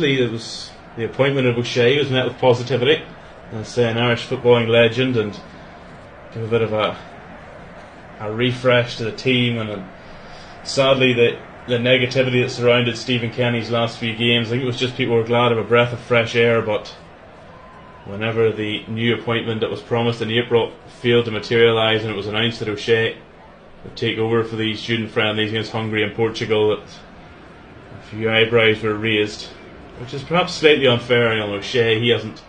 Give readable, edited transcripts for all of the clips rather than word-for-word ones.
It was the appointment of O'Shea was met with positivity, as an Irish footballing legend, and give a bit of a refresh to the team. And sadly, the negativity that surrounded Stephen Kenny's last few games, I think it was just people were glad of a breath of fresh air. But whenever the new appointment that was promised in April failed to materialise, and it was announced that O'Shea would take over for these student friendlies against Hungary and Portugal, that a few eyebrows were raised, which is perhaps slightly unfair on O'Shea. He hasn't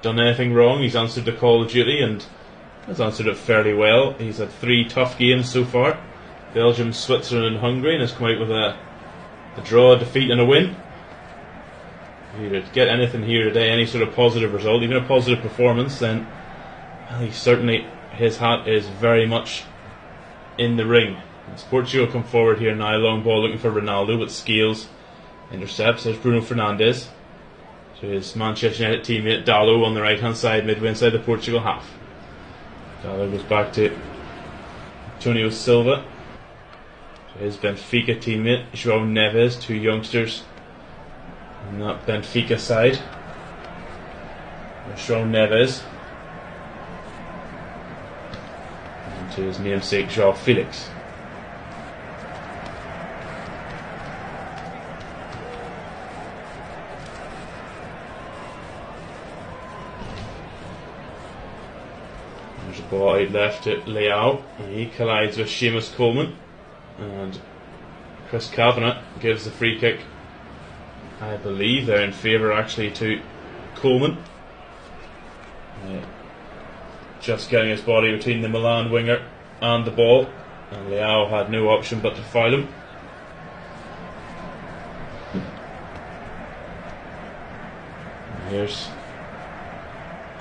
done anything wrong. He's answered the call of duty and has answered it fairly well. He's had 3 tough games so far: Belgium, Switzerland and Hungary, and has come out with a draw, a defeat and a win. If you get anything here today, any sort of positive result, even a positive performance, then his hat is very much in the ring. As Portugal come forward here now, long ball looking for Ronaldo, but Scales intercepts. There's Bruno Fernandes to his Manchester United teammate Dalot on the right hand side, midway inside the Portugal half. Dalot goes back to Antonio Silva, to his Benfica teammate João Neves, 2 youngsters on that Benfica side. João Neves, and to his namesake João Felix. There's a ball out left to Leao. He collides with Seamus Coleman, and Chris Kavanagh gives the free kick. I believe they're in favour actually to Coleman. Just getting his body between the Milan winger and the ball, and Leao had no option but to foul him. And here's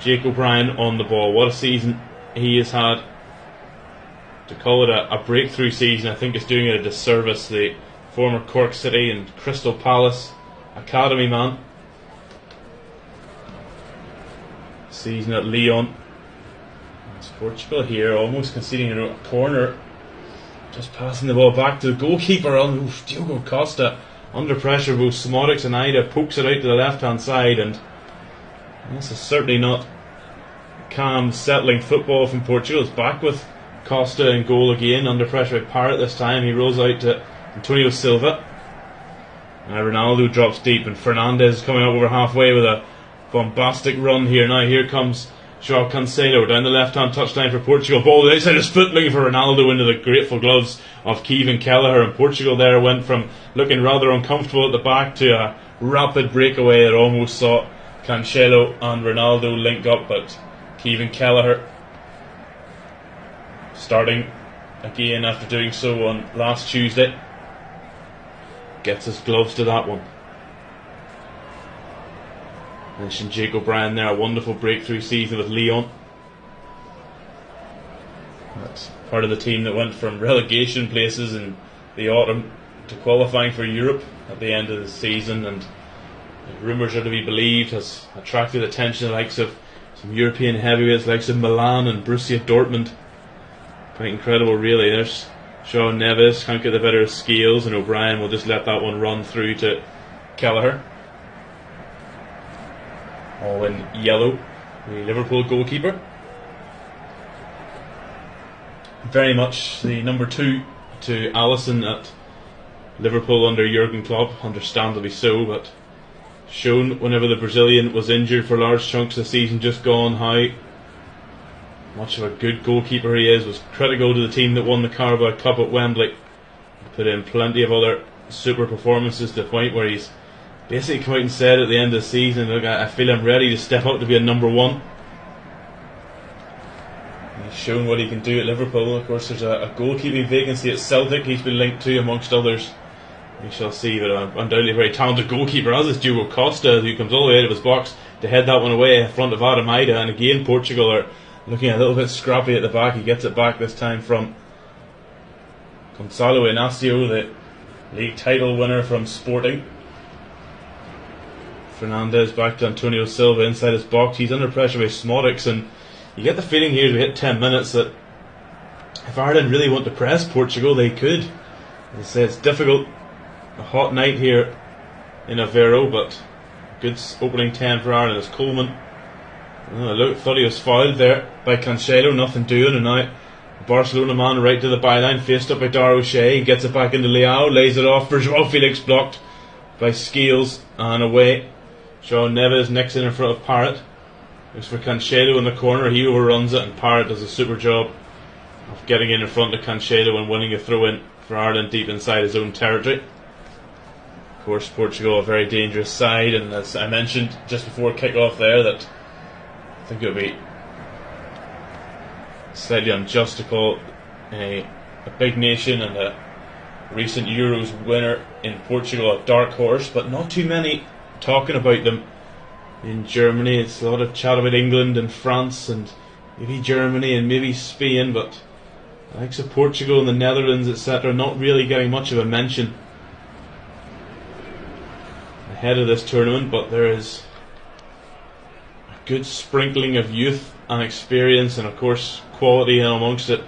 Jake O'Brien on the ball. What a season he has had. To call it a breakthrough season, I think is doing it a disservice. The former Cork City and Crystal Palace academy man. Season at Lyon. It's Portugal here, almost conceding a corner. Just passing the ball back to the goalkeeper on Diogo Costa. Under pressure, both Smotics and Ida pokes it out to the left hand side, and this is certainly not calm, settling football from Portugal. It's back with Costa in goal again, under pressure by Parrott this time. He rolls out to Antonio Silva. Now Ronaldo drops deep, and Fernandes coming up over halfway with a bombastic run here. Now here comes João Cancelo down the left hand touchline for Portugal. Ball outside his foot, looking for Ronaldo into the grateful gloves of Kevin Kelleher, and Portugal there went from looking rather uncomfortable at the back to a rapid breakaway that almost saw Cancelo and Ronaldo link up, but Kevin Kelleher, starting again after doing so on last Tuesday, gets his gloves to that one. Mentioned Jake O'Brien there, a wonderful breakthrough season with Lyon. That's part of the team that went from relegation places in the autumn to qualifying for Europe at the end of the season, and rumours are to be believed has attracted attention the likes of some European heavyweights, likes of Milan and Borussia Dortmund. Quite incredible really. There's João Neves, can't get the better of Scales, and O'Brien will just let that one run through to Kelleher. All in yellow, the Liverpool goalkeeper. Very much the number 2 to Alisson at Liverpool under Jurgen Klopp, understandably so, but shown whenever the Brazilian was injured for large chunks of the season just gone how much of a good goalkeeper he is. Was critical to the team that won the Carabao Cup at Wembley. Put in plenty of other super performances to the point where he's basically come out and said at the end of the season, look, I feel I'm ready to step up to be a number 1. He's shown what he can do at Liverpool. Of course, there's a goalkeeping vacancy at Celtic he's been linked to, amongst others. We shall see, but undoubtedly a very talented goalkeeper, as is Diogo Costa, who comes all the way out of his box to head that one away in front of Adam Ida. And again, Portugal are looking a little bit scrappy at the back. He gets it back this time from Gonçalo Inácio, the league title winner from Sporting. Fernandes back to Antonio Silva inside his box. He's under pressure by Smotics, and you get the feeling here as we hit 10 minutes that if Ireland really want to press Portugal, they could. As I say, it's difficult. A hot night here in Aveiro, but good opening 10 for Ireland as Coleman. Thought he was fouled there by Cancelo, nothing doing, and now Barcelona man right to the byline, faced up by Dar O'Shea. He gets it back into Leao, lays it off for João Felix, blocked by Scales, and away. João Neves nicks in front of Parrott. Looks for Cancelo in the corner, he overruns it, and Parrott does a super job of getting in front of Cancelo and winning a throw in for Ireland deep inside his own territory. Of course, Portugal a very dangerous side, and as I mentioned just before kick-off there, that I think it would be slightly unjust to call a big nation and a recent Euros winner in Portugal a dark horse, but not too many talking about them in Germany. It's a lot of chat about England and France and maybe Germany and maybe Spain, but the likes of Portugal and the Netherlands, etc., not really getting much of a mention ahead of this tournament. But there is a good sprinkling of youth and experience, and of course quality in amongst it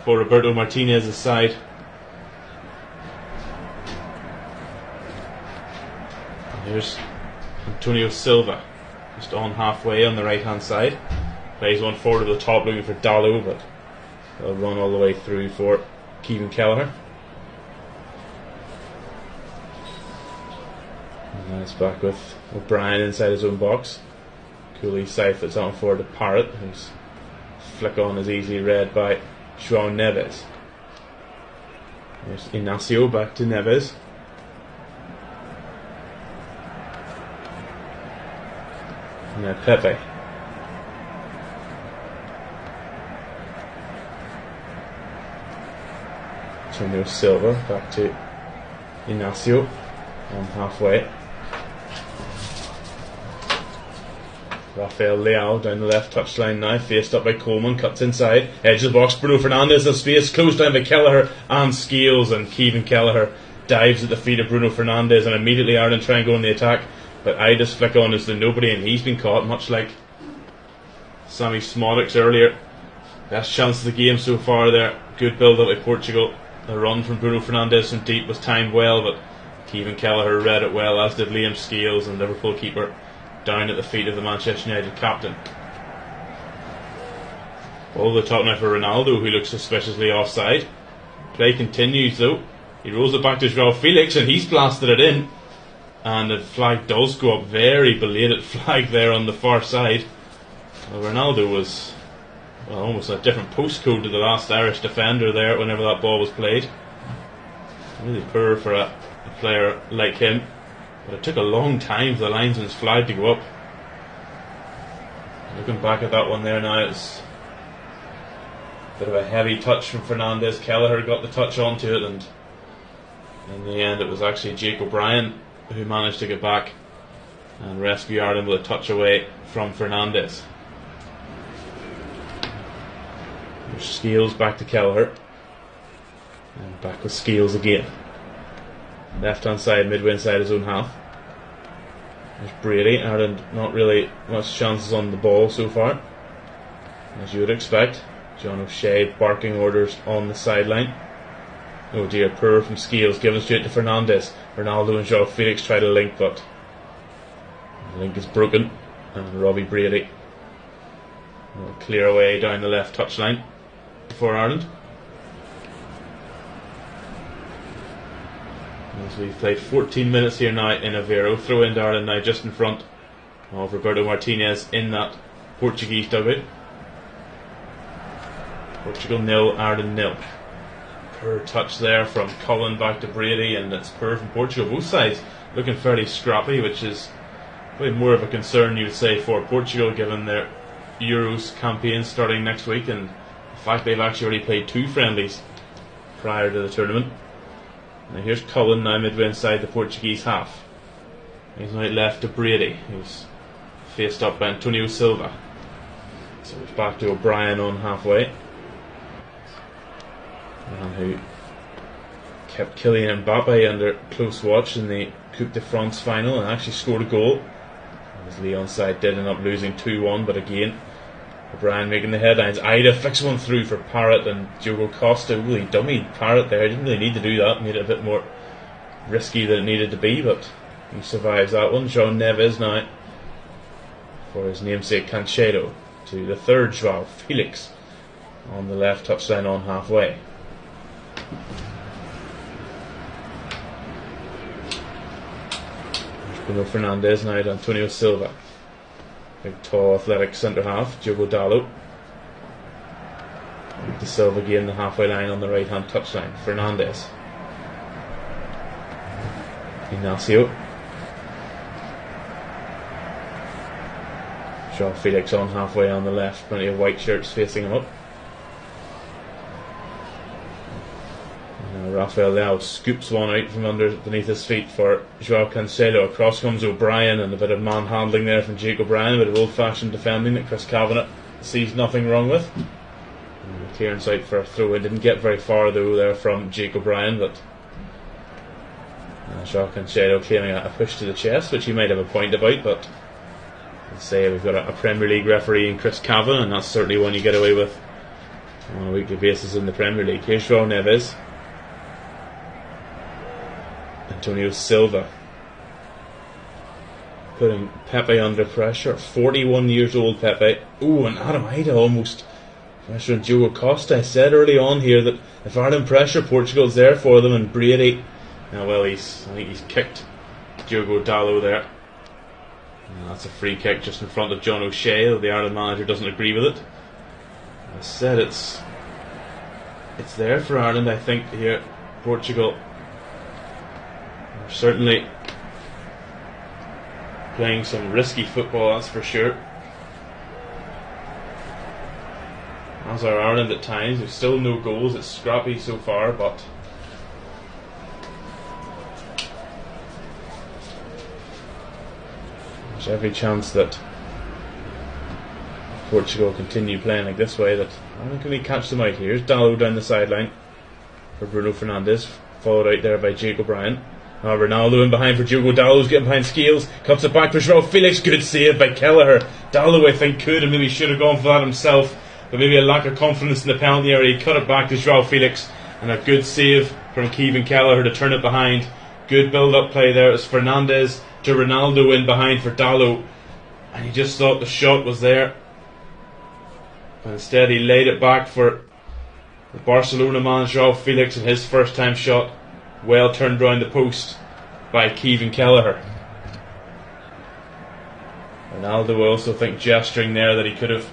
for Roberto Martínez's side. And here's Antonio Silva, just on halfway on the right hand side. Plays one forward to the top looking for Dallo, but they'll run all the way through for Kevin Kelleher. And now it's back with O'Brien inside his own box. Cooley side foots on forward to Parrott, whose flick on is easily read by João Neves. There's Inácio back to Neves. And now Pepe. Antonio Silva back to Inácio on halfway. Rafael Leao down the left touchline now, faced up by Coleman, cuts inside, edge of the box, Bruno Fernandes has space, closed down by Kelleher and Scales, and Kevin Kelleher dives at the feet of Bruno Fernandes, and immediately Ireland try and go on the attack, but Ida's flick on is to nobody, and he's been caught, much like Sammy Smodics earlier. Best chance of the game so far there. Good build up by Portugal. The run from Bruno Fernandes from deep was timed well, but Kevin Kelleher read it well, as did Liam Scales, and Liverpool keeper down at the feet of the Manchester United captain. All the top now for Ronaldo, who looks suspiciously offside. Play continues though. He rolls it back to João Felix, and he's blasted it in, and the flag does go up. Very belated flag there on the far side. Well, Ronaldo was almost a different postcode to the last Irish defender there whenever that ball was played. Really poor for a player like him. But it took a long time for the linesman's flag to go up. Looking back at that one there now, it's a bit of a heavy touch from Fernandes. Kelleher got the touch onto it, and in the end it was actually Jake O'Brien who managed to get back and rescue Ireland with a touch away from Fernandes. There's Scales back to Kelleher, and back with Scales again. Left hand side, midway inside his own half. There's Brady. Ireland not really much chances on the ball so far, as you would expect. John O'Shea barking orders on the sideline. Oh dear, poor from Scales, given straight to Fernandes. Ronaldo and João Felix try to link, but the link is broken, and Robbie Brady will clear away down the left touchline for Ireland. As we've played 14 minutes here now in Aveiro, throw in to Ireland now just in front of Roberto Martínez in that Portuguese dugout. Portugal 0, Ireland 0. Poor touch there from Cullen back to Brady, and it's poor from Portugal. Both sides looking fairly scrappy, which is probably more of a concern, you would say, for Portugal, given their Euros campaign starting next week, and the fact they've actually already played 2 friendlies prior to the tournament. Now here's Cullen now midway inside the Portuguese half. He's now left to Brady, who's faced up by Antonio Silva. So it's back to O'Brien on halfway, and who kept Kylian Mbappe under close watch in the Coupe de France final and actually scored a goal. As Leon's side did end up losing 2-1, but again O'Brien making the headlines. Ida flicks one through for Parrott, and Diogo Costa really dummied Parrott there. Didn't really need to do that, made it a bit more risky than it needed to be, but He survives that one. João Neves now for his namesake Cancelo to the third João Felix on the left touchline on halfway. There's Bruno Fernandes now to Antonio Silva. Big tall athletic centre half Diogo Dalot. De Silva gained the halfway line on the right hand touchline. Fernandes. Ignacio. João Felix on halfway on the left. Plenty of white shirts facing him up. Now Rafael Leao scoops one out from beneath his feet for João Cancelo. Across comes O'Brien, and a bit of manhandling there from Jake O'Brien. A bit of old-fashioned defending that Chris Kavanagh sees nothing wrong with. Clearance out for a throw in. Didn't get very far though there from Jake O'Brien, but João Cancelo claiming a push to the chest, which he might have a point about, but I'd say we've got a Premier League referee in Chris Kavanagh, and that's certainly one you get away with on a weekly basis in the Premier League. Here's João Neves. Antonio Silva putting Pepe under pressure. 41 years old Pepe. Ooh, and Adam Ida almost pressure on Diogo Costa. I said early on here that if Ireland pressure, Portugal's there for them, and Brady, well, I think he's kicked Diogo Dalot there. That's a free kick just in front of John O'Shea. The Ireland manager doesn't agree with it. I said it's there for Ireland, I think, here. Portugal are certainly playing some risky football, that's for sure. As are Ireland at times. There's still no goals. It's scrappy so far, but there's every chance that Portugal continue playing like this way that Ireland can catch them out here. Here's Dalot down the sideline for Bruno Fernandes, followed out there by Jake O'Brien. Now Ronaldo in behind for Diogo Dalot, getting behind Scales, cuts it back for João Felix. Good save by Kelleher. Dalot, I think, could and maybe should have gone for that himself, but maybe a lack of confidence in the penalty area. He cut it back to João Felix, and a good save from Kevin Kelleher to turn it behind. Good build-up play there. It was Fernandes to Ronaldo in behind for Dalot, and he just thought the shot was there, but instead he laid it back for the Barcelona man João Felix, and his first time shot well turned round the post by Kevin Kelleher. Ronaldo will also think gesturing there that he could have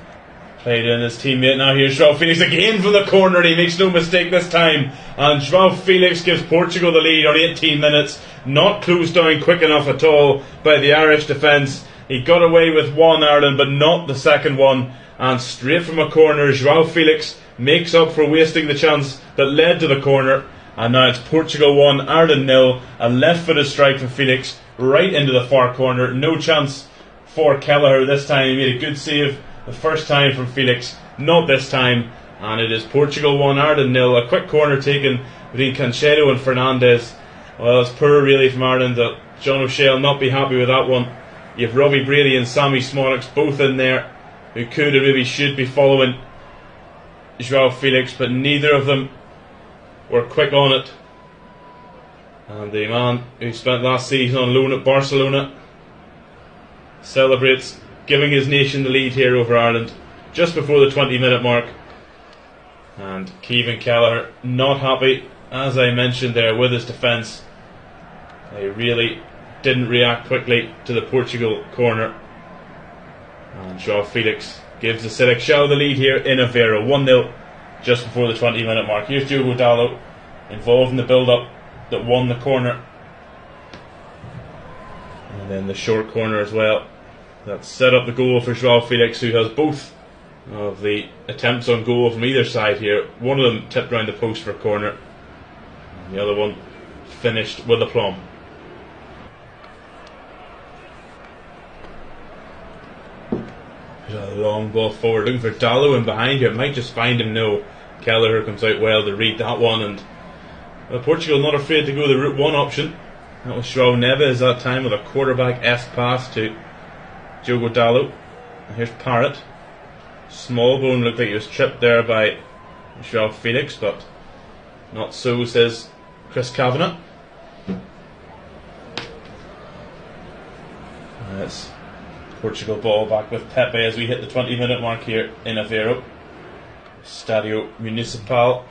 played in his teammate. Now here's João Felix again from the corner, and he makes no mistake this time, and João Felix gives Portugal the lead on 18 minutes. Not closed down quick enough at all by the Irish defence. He got away with one, Ireland, but not the second one, and straight from a corner João Felix makes up for wasting the chance that led to the corner. And now it's Portugal 1, Ireland 0. A left-footed strike from Felix right into the far corner. No chance for Kelleher this time. He made a good save the first time from Felix, not this time. And it is Portugal 1, Ireland 0. A quick corner taken between Cancelo and Fernandes. Well, it's poor really from Ireland. That John O'Shea will not be happy with that one. You have Robbie Brady and Sammy Smolix both in there, who could and maybe should be following João Felix, but neither of them were quick on it. And the man who spent last season on loan at Barcelona celebrates giving his nation the lead here over Ireland just before the 20-minute mark. And Kevin Kelleher not happy, as I mentioned there, with his defence. They really didn't react quickly to the Portugal corner. And João Felix gives the Seleção the lead here in Aveiro, 1-0 just before the 20-minute mark. Here's Diogo Dalot involved in the build-up that won the corner, and then the short corner as well that set up the goal for João Felix, who has both of the attempts on goal from either side here. One of them tipped round the post for a corner, and the other one finished with aplomb. There's a long ball forward, looking for Dalot in behind here. Might just find him. No, Kelleher comes out well to read that one, and Portugal not afraid to go the route one option. That was João Neves that time with a quarterback-esque pass to Diogo Dalot. And here's Parrott. Smallbone looked like he was tripped there by João Felix, but not so, says Chris Kavanagh. As Portugal ball back with Pepe as we hit the 20-minute mark here in Aveiro. Stadio Municipal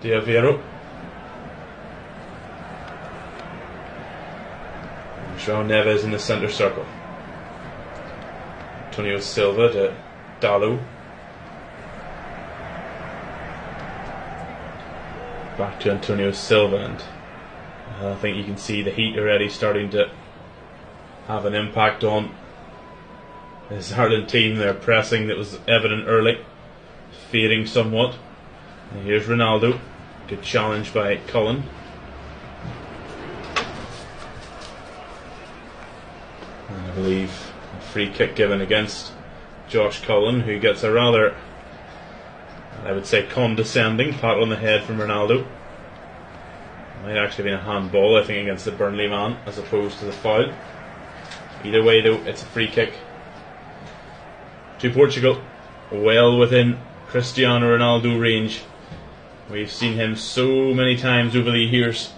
de Aveiro. João Neves in the centre circle. Antonio Silva to Dalu. Back to Antonio Silva, and I think you can see the heat already starting to have an impact on this Ireland team. They're pressing that was evident early, fading somewhat. And here's Ronaldo. Good challenge by Cullen. And I believe a free kick given against Josh Cullen, who gets a rather, I would say, condescending pat on the head from Ronaldo. Might actually have been a handball, I think, against the Burnley man as opposed to the foul. Either way though, it's a free kick to Portugal, well within Cristiano Ronaldo range. We've seen him so many times over the years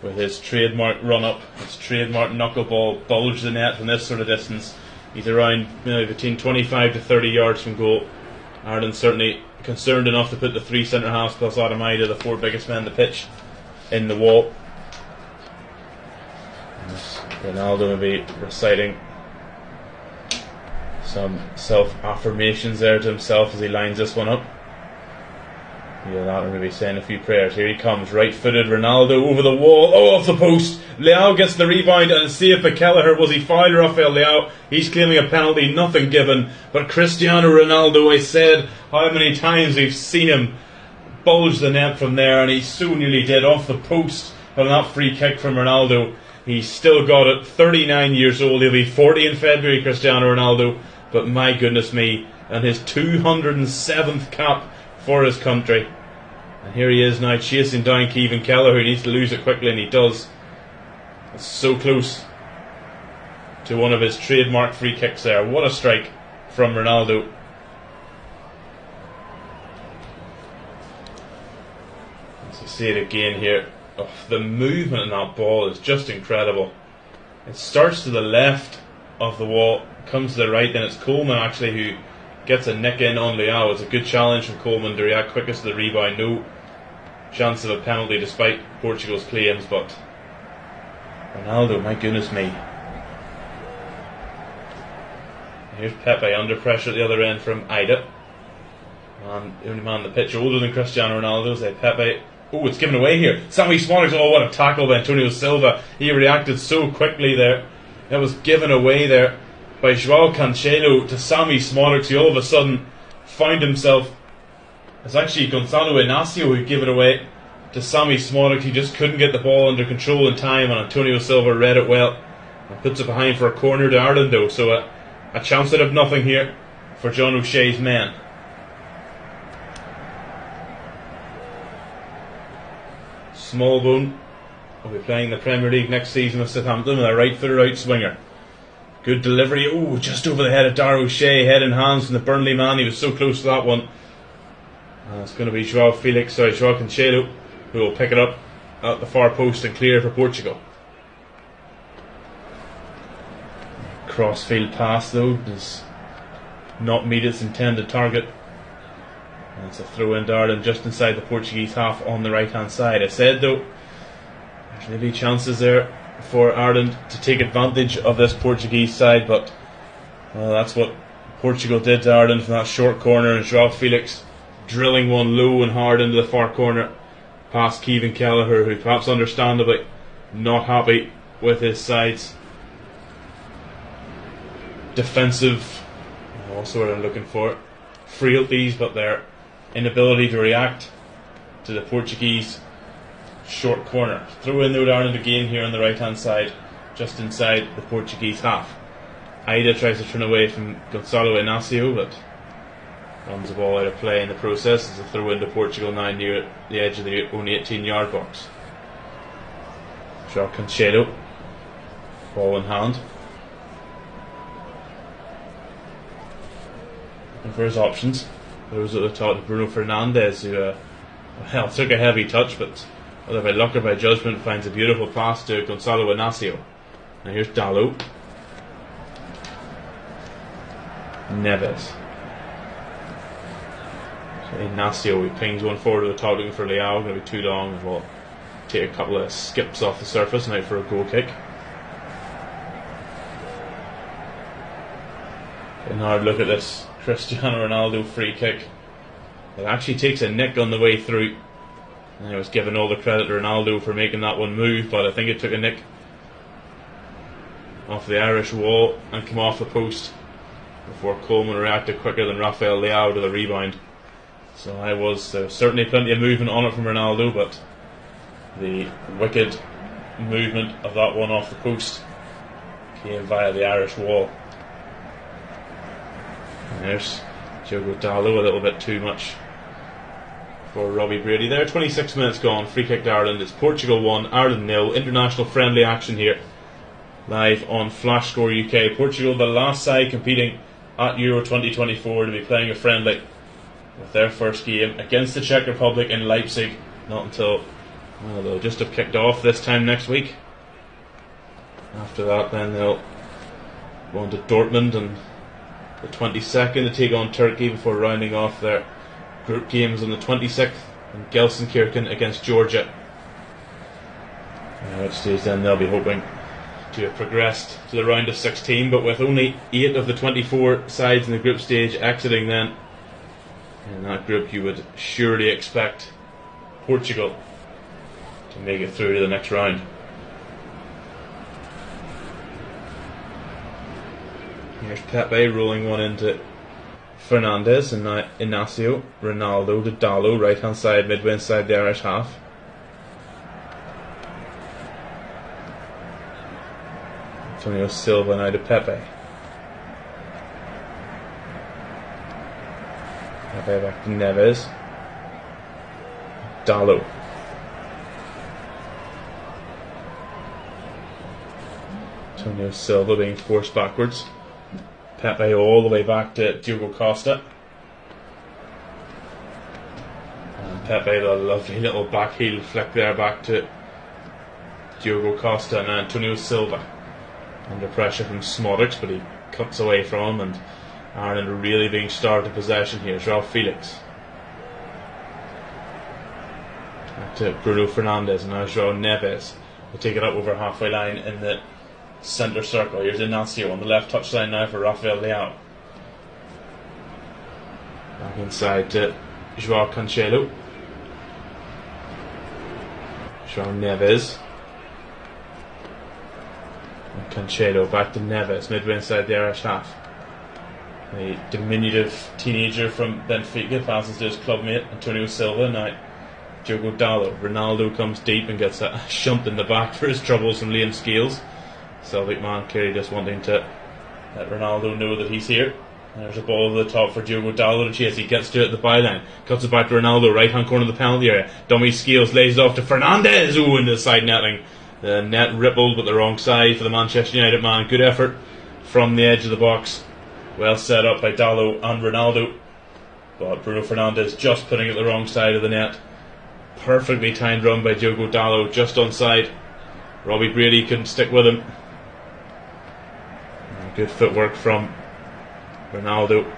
with his trademark run-up, his trademark knuckleball, bulge the net from this sort of distance. He's around between 25 to 30 yards from goal. Ireland certainly concerned enough to put the three centre-halves plus Adam Ida, the four biggest men on the pitch, in the wall. Ronaldo will be reciting some self-affirmations there to himself as he lines this one up. Leonardo will be saying a few prayers. Here he comes, right-footed Ronaldo over the wall, off the post. Leao gets the rebound, and see if Kelleher, was he fouled Rafael Leao? He's claiming a penalty, nothing given. But Cristiano Ronaldo, I said how many times we've seen him bulge the net from there, and he so nearly did, off the post on that free kick from Ronaldo. He's still got it, 39 years old. He'll be 40 in February, Cristiano Ronaldo. But my goodness me, and his 207th cap for his country. And here he is now chasing down Kevin Kelleher, who needs to lose it quickly, and he does. It's so close to one of his trademark free kicks there. What a strike from Ronaldo. As you see it again here, oh, the movement in that ball is just incredible. It starts to the left of the wall, comes to the right, then it's Coleman actually who gets a nick in on Leao. It's a good challenge from Coleman to react quickest to the rebound. No chance of a penalty despite Portugal's claims, but Ronaldo, my goodness me. Here's Pepe under pressure at the other end from Ida. The only man on the pitch older than Cristiano Ronaldo. Say Pepe. Oh, it's given away here. Sammy Smollett. Oh, what a tackle by Antonio Silva. He reacted so quickly there. That was given away there by João Cancelo to Sammy Smollett, who all of a sudden found himself. It's actually Gonzalo Inacio who gave it away to Sammy Smollett. He just couldn't get the ball under control in time, and Antonio Silva read it well and puts it behind for a corner to Ireland though. So a chance out of nothing here for John O'Shea's men. Smallbone will be playing the Premier League next season with Southampton with a right-footed out swinger. Good delivery. Oh, just over the head of Dar O'Shea, head and hands from the Burnley man. He was so close to that one. It's going to be João Cancelo who will pick it up at the far post and clear for Portugal. Crossfield pass though does not meet its intended target. And it's a throw in to Ireland just inside the Portuguese half on the right hand side. I said though, there's maybe chances there for Ireland to take advantage of this Portuguese side, but that's what Portugal did to Ireland from that short corner, and João Felix drilling one low and hard into the far corner past Kevin Kelleher, who perhaps understandably not happy with his side's defensive, also what I'm looking for, frailties, but their inability to react to the Portuguese short corner. Throw in though to Ireland again here on the right hand side, just inside the Portuguese half. Ida tries to turn away from Gonzalo Inacio, but runs the ball out of play in the process. As a throw into Portugal now near the edge of the only 18-yard box. João Cancelo, ball in hand, and for his options, those at the top, Bruno Fernandes, who took a heavy touch, but whether by luck or by judgment finds a beautiful pass to Gonzalo Inacio. Now here's Dalot. Neves. So Ignacio, he pings one forward to the top looking for Leao. Going to be too long, and we'll take a couple of skips off the surface and out for a goal kick. And now look at this Cristiano Ronaldo free kick. It actually takes a nick on the way through. And I was giving all the credit to Ronaldo for making that one move, but I think it took a nick off the Irish wall and come off the post before Coleman reacted quicker than Rafael Leao to the rebound. So certainly plenty of movement on it from Ronaldo, but the wicked movement of that one off the post came via the Irish wall. And there's Diogo Dalot, a little bit too much for Robbie Brady there. 26 minutes gone, free kick to Ireland. It's Portugal 1, Ireland 0. International friendly action here, live on Flash Score UK. Portugal, the last side competing at Euro 2024 to be playing a friendly, with their first game against the Czech Republic in Leipzig. Not until, well, they'll just have kicked off this time next week. After that, then they'll go on to Dortmund and the 22nd to take on Turkey before rounding off their group games on the 26th in Gelsenkirchen against Georgia. At which stage then they'll be hoping to have progressed to the round of 16, but with only 8 of the 24 sides in the group stage exiting then in that group, you would surely expect Portugal to make it through to the next round. Here's Pepe rolling one into Fernandes, and now Ignacio, Ronaldo to Dalot, right hand side, midway inside the Irish half. Antonio Silva now to Pepe. Pepe back to Neves. Dalot. Antonio Silva being forced backwards. Pepe all the way back to Diogo Costa. And Pepe, the lovely little back heel flick there back to Diogo Costa, and Antonio Silva under pressure from Smodrich, but he cuts away from him, and Ireland are really being starved of possession here. João Felix back to Bruno Fernandes, and now João Neves will take it up over halfway line in the centre circle. Here's Ignacio on the left touchline now for Rafael Leao. Back inside to João Cancelo. João Neves. And Cancelo back to Neves, midway inside the Irish half. A diminutive teenager from Benfica passes to his clubmate Antonio Silva. Now Diogo Dalot. Ronaldo comes deep and gets a shunt in the back for his troubles from Liam Scales. Celtic man clearly just wanting to let Ronaldo know that he's here. And there's a ball over the top for Diogo Dalot to chase. He gets to it at the byline, cuts it back to Ronaldo, right hand corner of the penalty area. Dummy Scales lays it off to Fernandes. Ooh, into the side netting. The net rippled, but the wrong side for the Manchester United man. Good effort from the edge of the box. Well set up by Dalot and Ronaldo, but Bruno Fernandes just putting it the wrong side of the net. Perfectly timed run by Diogo Dalot, just onside. Robbie Brady couldn't stick with him. Good footwork from Ronaldo.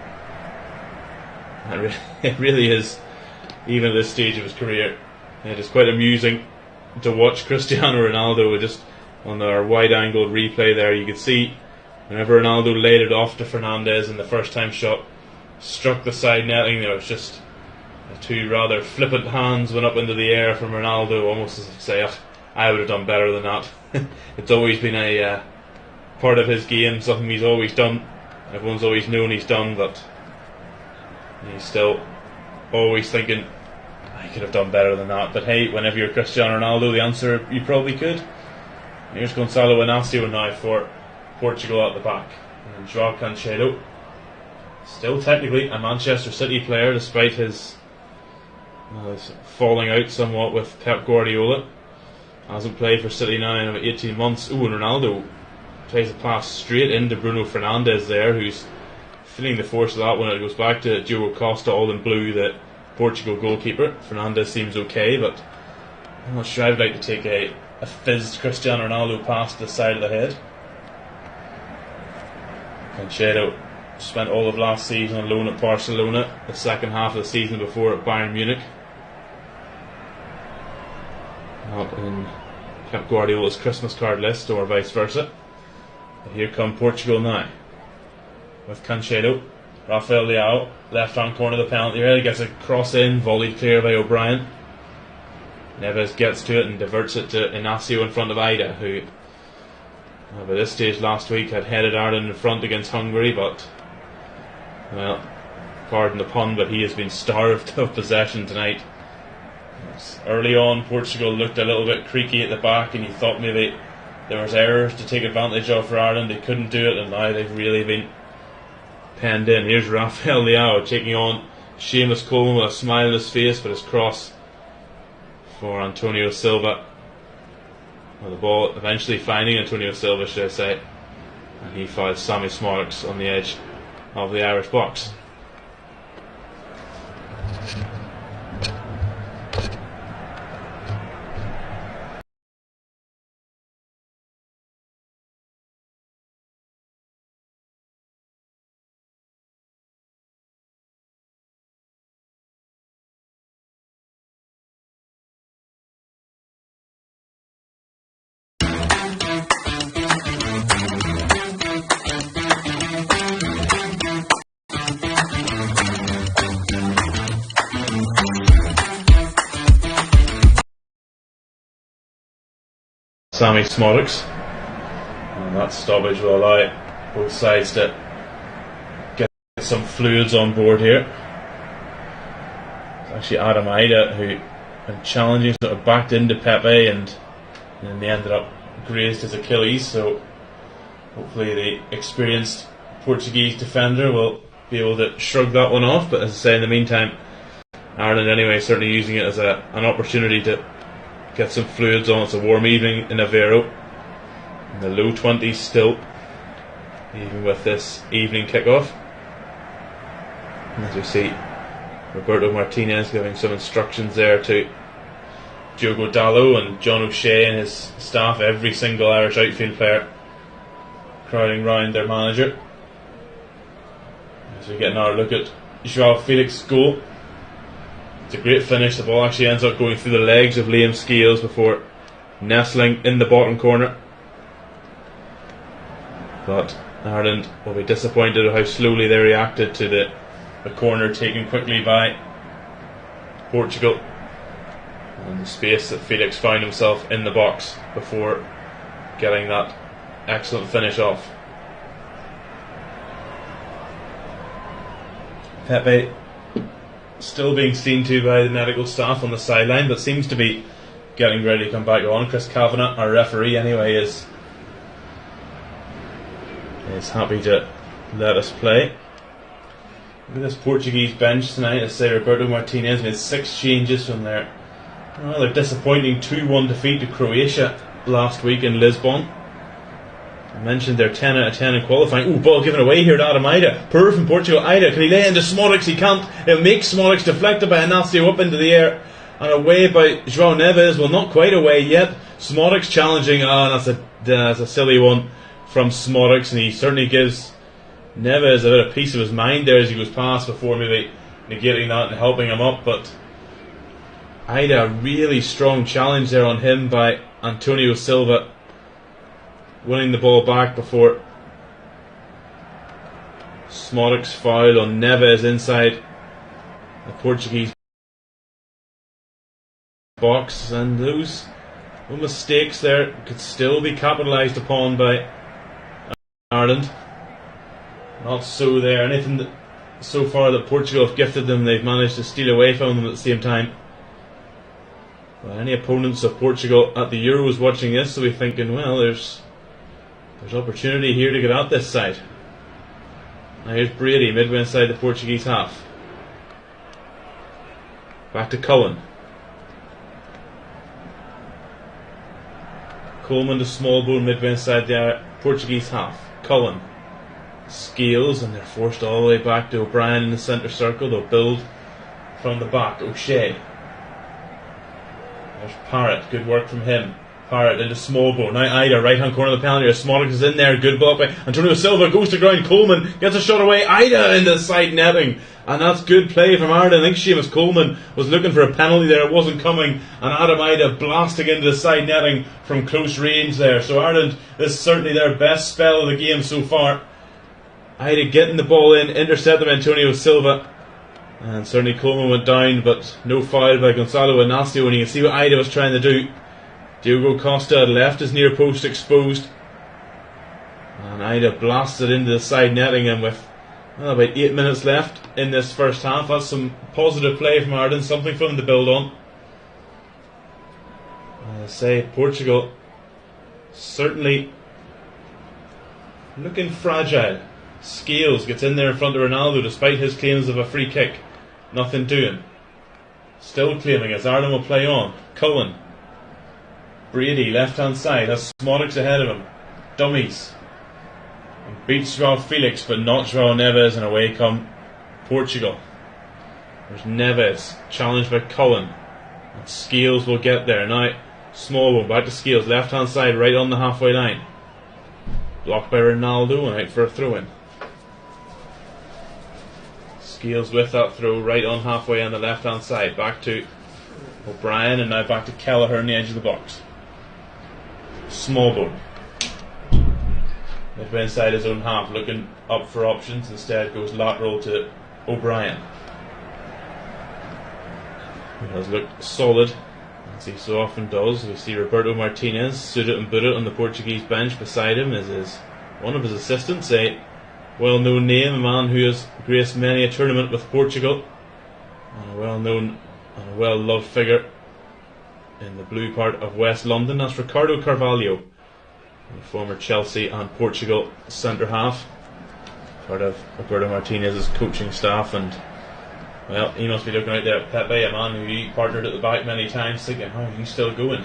It really is, even at this stage of his career, it is quite amusing to watch Cristiano Ronaldo. Just on our wide-angle replay there, you could see whenever Ronaldo laid it off to Fernandes in the first time shot, struck the side netting, there was just two rather flippant hands went up into the air from Ronaldo, almost as if to say, oh, I would have done better than that. It's always been a part of his game, something he's always done. Everyone's always known he's done, but he's still always thinking, I could have done better than that. But hey, whenever you're Cristiano Ronaldo, the answer, you probably could. Here's Gonçalo Inácio now for Portugal at the back. And João Cancelo, still technically a Manchester City player, despite his falling out somewhat with Pep Guardiola. Hasn't played for City now in about 18 months. Ooh, and Ronaldo plays a pass straight into Bruno Fernandes there, who's feeling the force of that one. It goes back to Diogo Costa, all in blue, the Portugal goalkeeper. Fernandes seems okay, but I'm not sure I'd like to take a fizzed Cristiano Ronaldo pass to the side of the head. Cancelo spent all of last season on loan at Barcelona, the second half of the season before at Bayern Munich. Not in Pep Guardiola's Christmas card list, or vice versa. But here come Portugal now, with Cancelo. Rafael Leao, left hand corner of the penalty area, gets a cross in, volleyed clear by O'Brien. Neves gets to it and diverts it to Inacio in front of Ida, who by this stage last week had headed Ireland in front against Hungary, but, well, pardon the pun, but he has been starved of possession tonight. Early on, Portugal looked a little bit creaky at the back, and you thought maybe there was errors to take advantage of for Ireland. They couldn't do it, and now they've really been penned in. Here's Rafael Leao taking on Seamus Coleman with a smile on his face, but his cross for Antonio Silva. Well, the ball eventually finding Antonio Silva, should I say, and he fouls Sammy Smolix on the edge of the Irish box. Sammy Smolix, and that stoppage will allow both sides to get some fluids on board here. It's actually Adam Ida who, when challenging, sort of backed into Pepe and they ended up grazed his Achilles, so hopefully the experienced Portuguese defender will be able to shrug that one off. But as I say, in the meantime, Ireland anyway certainly using it as an opportunity to get some fluids on. It's a warm evening in Aveiro, in the low 20s still, even with this evening kickoff. As we see Roberto Martínez giving some instructions there to Diogo Dalot and John O'Shea and his staff, every single Irish outfield player crowding round their manager. As we get another look at João Felix's goal. It's a great finish. The ball actually ends up going through the legs of Liam Scales before nestling in the bottom corner. But Ireland will be disappointed at how slowly they reacted to the corner taken quickly by Portugal, and the space that Felix found himself in the box before getting that excellent finish off. Pepe still being seen to by the medical staff on the sideline, but seems to be getting ready to come back on. Chris Kavanagh, our referee anyway, is happy to let us play. Look at this Portuguese bench tonight. As I say, Roberto Martínez made 6 changes from their rather disappointing 2-1 defeat to Croatia last week in Lisbon. I mentioned they're 10 out of 10 in qualifying. Ooh, ball given away here to Adam Ida. Poor from Portugal. Ida, can he lay into Smolix? He can't. It'll make Smolix deflected by Inacio up into the air and away by João Neves. Well, not quite away yet. Smolix challenging. That's a silly one from Smolix, and he certainly gives Neves a bit of piece of his mind there as he goes past before maybe negating that and helping him up. But Ida, a really strong challenge there on him by Antonio Silva, winning the ball back before Smolix foul on Neves inside the Portuguese box, and those mistakes there could still be capitalised upon by Ireland. Not so there. Anything that so far that Portugal have gifted them, they've managed to steal away from them at the same time. Well, any opponents of Portugal at the Euros watching this will be thinking, well, there's opportunity here to get out this side. Now here's Brady midway inside the Portuguese half. Back to Cullen. Coleman to Smallbone midway inside the Portuguese half. Cullen. Scales, and they're forced all the way back to O'Brien in the centre circle. They'll build from the back. O'Shea. There's Parrott. Good work from him. Parrott into Smallbone. Now Ida, right hand corner of the penalty area. Smolik is in there. Good ball by Antonio Silva. Goes to ground. Coleman gets a shot away. Ida into the side netting. And that's good play from Ireland. I think Seamus Coleman was looking for a penalty there. It wasn't coming. And Adam Ida blasting into the side netting from close range there. So Ireland, this is certainly their best spell of the game so far. Ida getting the ball in. Intercepted by Antonio Silva. And certainly Coleman went down, but no foul by Gonzalo Ignacio. And you can see what Ida was trying to do. Diogo Costa left his near post exposed. And Ida blasted into the side netting, and with about 8 minutes left in this first half, that's some positive play from Ireland, something for them to build on. As I say, Portugal certainly looking fragile. Scales gets in there in front of Ronaldo despite his claims of a free kick. Nothing doing. Still claiming as Ireland will play on. Cullen. Brady, left hand side, has Smolik's ahead of him. Dummies. And beats João Felix, but not João Neves, and away come Portugal. There's Neves, challenged by Cullen. And Scales will get there. Now, small one, back to Scales, left hand side, right on the halfway line. Blocked by Ronaldo and out for a throw in. Scales with that throw right on halfway on the left hand side. Back to O'Brien and now back to Kelleher on the edge of the box. Smallbone. Midway inside his own half, looking up for options. Instead goes lateral to O'Brien. He has looked solid, as he so often does. We see Roberto Martínez, suited and booted on the Portuguese bench. Beside him is one of his assistants, a well-known name, a man who has graced many a tournament with Portugal, and a well-known and a well-loved figure in the blue part of West London. That's Ricardo Carvalho, the former Chelsea and Portugal centre-half, part of Roberto Martinez's coaching staff. And well, he must be looking out there at Pepe, a man who he partnered at the back many times, thinking, how are you still going?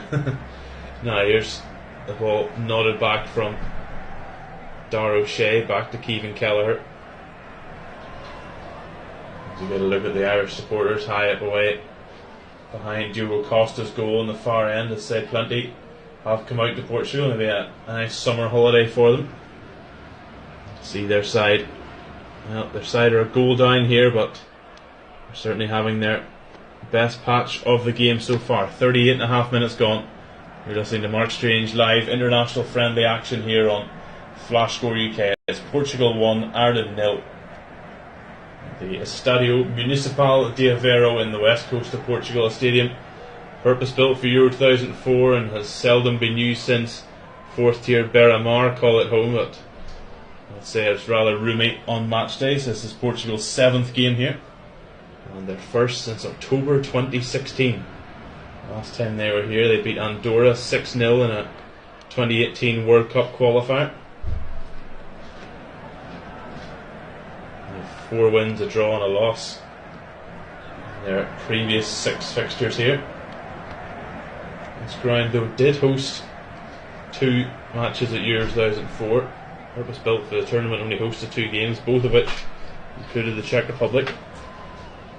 Now here's the ball nodded back from Dar O'Shea, back to Keevan Kelleher. As you get a look at the Irish supporters high up away behind Diogo Costa's goal on the far end, as say plenty have come out to Portugal. Maybe a nice summer holiday for them. See their side. Well, their side are a goal down here, but they're certainly having their best patch of the game so far. 38.5 minutes gone. You're listening to Mark Strange live international friendly action here on Flash Score UK. It's Portugal 1, Ireland 0. The Estadio Municipal de Aveiro in the west coast of Portugal, a stadium purpose built for Euro 2004 and has seldom been used since fourth tier Beira-Mar call it home, but I'd say it's rather roomy on match days. This is Portugal's 7th game here, and their first since October 2016. Last time they were here they beat Andorra 6-0 in a 2018 World Cup qualifier. 4 wins, a draw and a loss in their previous 6 fixtures here. This ground though did host 2 matches at Euro 2004. Purpose built for the tournament, only hosted 2 games, both of which included the Czech Republic.